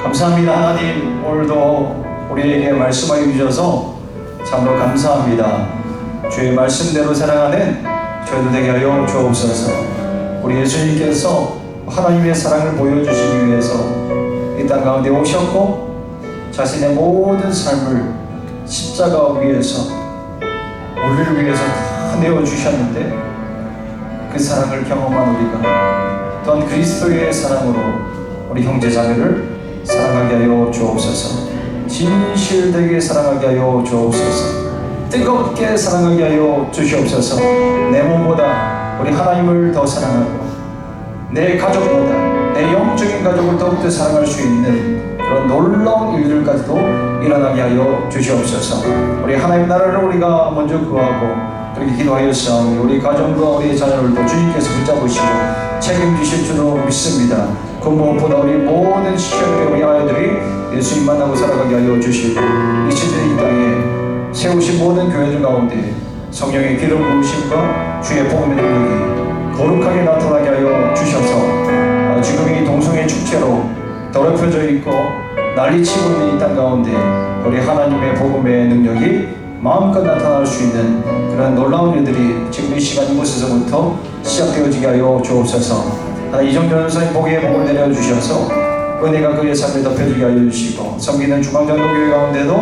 감사합니다. 하나님 오늘도 우리에게 말씀하여 주셔서 참으로 감사합니다. 주의 말씀대로 살아가는 저희도 되게 하여 주옵소서. 우리 예수님께서 하나님의 사랑을 보여주시기 위해서 이 땅 가운데 오셨고 자신의 모든 삶을 십자가 위에서 우리를 위해서 다 내어주셨는데 그 사랑을 경험한 우리가 또한 그리스도의 사랑으로 우리 형제자매를 사랑하게 하여 주옵소서. 진실되게 사랑하게 하여 주옵소서. 뜨겁게 사랑하게 하여 주시옵소서. 내 몸보다 우리 하나님을 더 사랑하고 내 가족보다 내 영적인 가족을 더욱더 사랑할 수 있는 그런 놀라운 일들까지도 일어나게 하여 주시옵소서. 우리 하나님 나라를 우리가 먼저 구하고 그렇게 기도하였사오니 우리 가정과 우리 자녀들도 주님께서 붙잡으시고 책임지실 줄로 믿습니다. 그 무엇보다 우리 모든 시절의 우리 아이들이 예수님 만나고 살아가게 하여 주시고 이 시대 이 땅에 세우신 모든 교회들 가운데 성령의 기름 부으심과 주의 복음의 능력이 거룩하게 나타나게 하여 주셔서 지금 이 동성애 축제로 더럽혀져 있고 난리치고 있는 이 땅 가운데 우리 하나님의 복음의 능력이 마음껏 나타날 수 있는 그런 놀라운 일들이 지금 이 시간 이곳에서부터 시작되어지게 하여 주옵소서. 이정조 전사님 복의 복을 내려주셔서 은혜가 그의 삶에 덮여지게 하여 주시고 섬기는 중앙장로교회 가운데도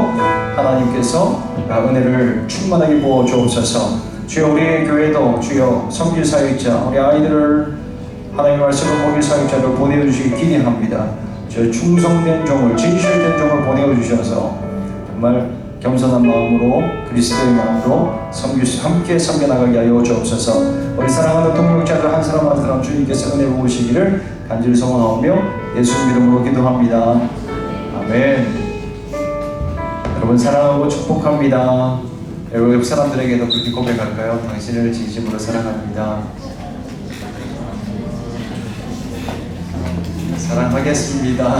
하나님께서 은혜를 충만하게 부어 주옵소서. 주여 우리의 교회도 주여 섬길 사역자 우리 아이들을 하나님의 말씀을 먹일 사역자를 보내주시기 기대합니다. 주여 충성된 종을 진실된 종을 보내주셔서 정말 겸손한 마음으로 그리스도의 마음으로 함께 섬겨나가게 하여 주옵소서. 우리 사랑하는 동역자들 한 사람 한 사람 주님께서 은혜 부으시기를 간절히 소원하오며 예수 이름으로 기도합니다. 아멘. 여러분 사랑하고 축복합니다. 여러분 옆 사람들에게도 그렇게 고백할까요? 당신을 진심으로 사랑합니다. 사랑하겠습니다.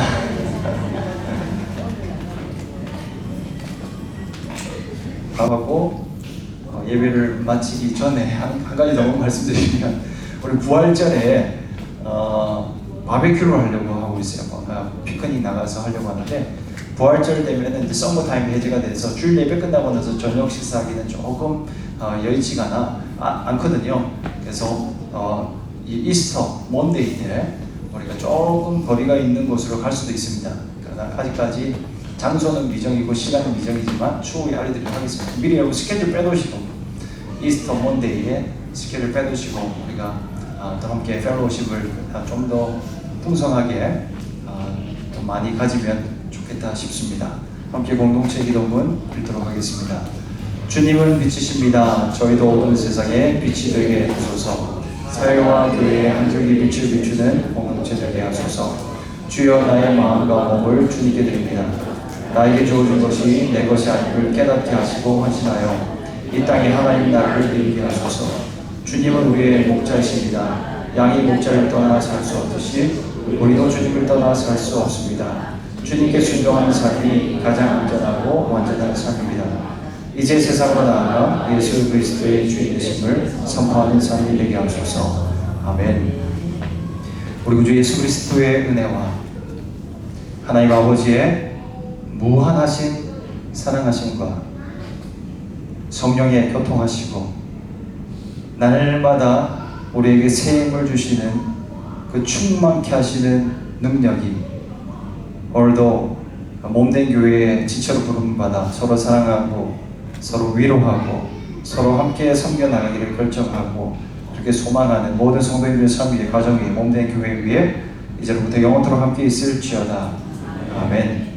하고 예배를 마치기 전에 한 가지 더 말씀드리면 우리 부활절에 바베큐를 하려고 하고 있어요. 피크닉 나가서 하려고 하는데 부활절 되면은 이제 썸머타임 해제가 돼서 주일 예배 끝나고 나서 저녁 식사하기는 조금 여의치가 않거든요. 그래서 이 이스터 먼데이 때 우리가 조금 거리가 있는 곳으로 갈 수도 있습니다. 그러나 아직까지 장소는 미정이고 시간은 미정이지만 추후에 알려드리도록 하겠습니다. 미리 여러분 스케줄 빼놓으시고 이스터 먼데이에 스케줄 빼놓으시고 우리가 또 함께 펠로우십을 좀 더 풍성하게 더 많이 가지면 좋겠다 싶습니다. 함께 공동체 기도문 읽도록 하겠습니다. 주님은 빛이십니다. 저희도 어두운 세상에 빛이 되게 하소서. 사회와 교회의 한줄기 빛을 비추는 공동체 되게 하소서. 주여 나의 마음과 몸을 주님께 드립니다. 나에게 주어진 것이 내 것이 아님을 깨닫게 하시고 헌신하여 이 땅에 하나님 나라를 이루게 하소서. 주님은 우리의 목자이십니다. 양이 목자를 떠나 살 수 없듯이 우리도 주님을 떠나 살 수 없습니다. 주님께 순종하는 삶이 가장 안전하고 완전한 삶입니다. 이제 세상으로 나아가 예수 그리스도의 주인 되심을 선포하는 삶이 되게 하소서. 아멘. 우리 구주 예수 그리스도의 은혜와 하나님 아버지의 무한하신 사랑하심과 성령의 교통하시고 날마다 우리에게 새 힘을 주시는 그 충만케 하시는 능력이 오늘도 몸된 교회의 지체로 부름받아 서로 사랑하고 서로 위로하고 서로 함께 섬겨나가기를 결정하고 그렇게 소망하는 모든 성도님들의 삶 위에 가정 위에 몸된 교회 위에 이제부터 영원토록 함께 있을지어다. 아멘.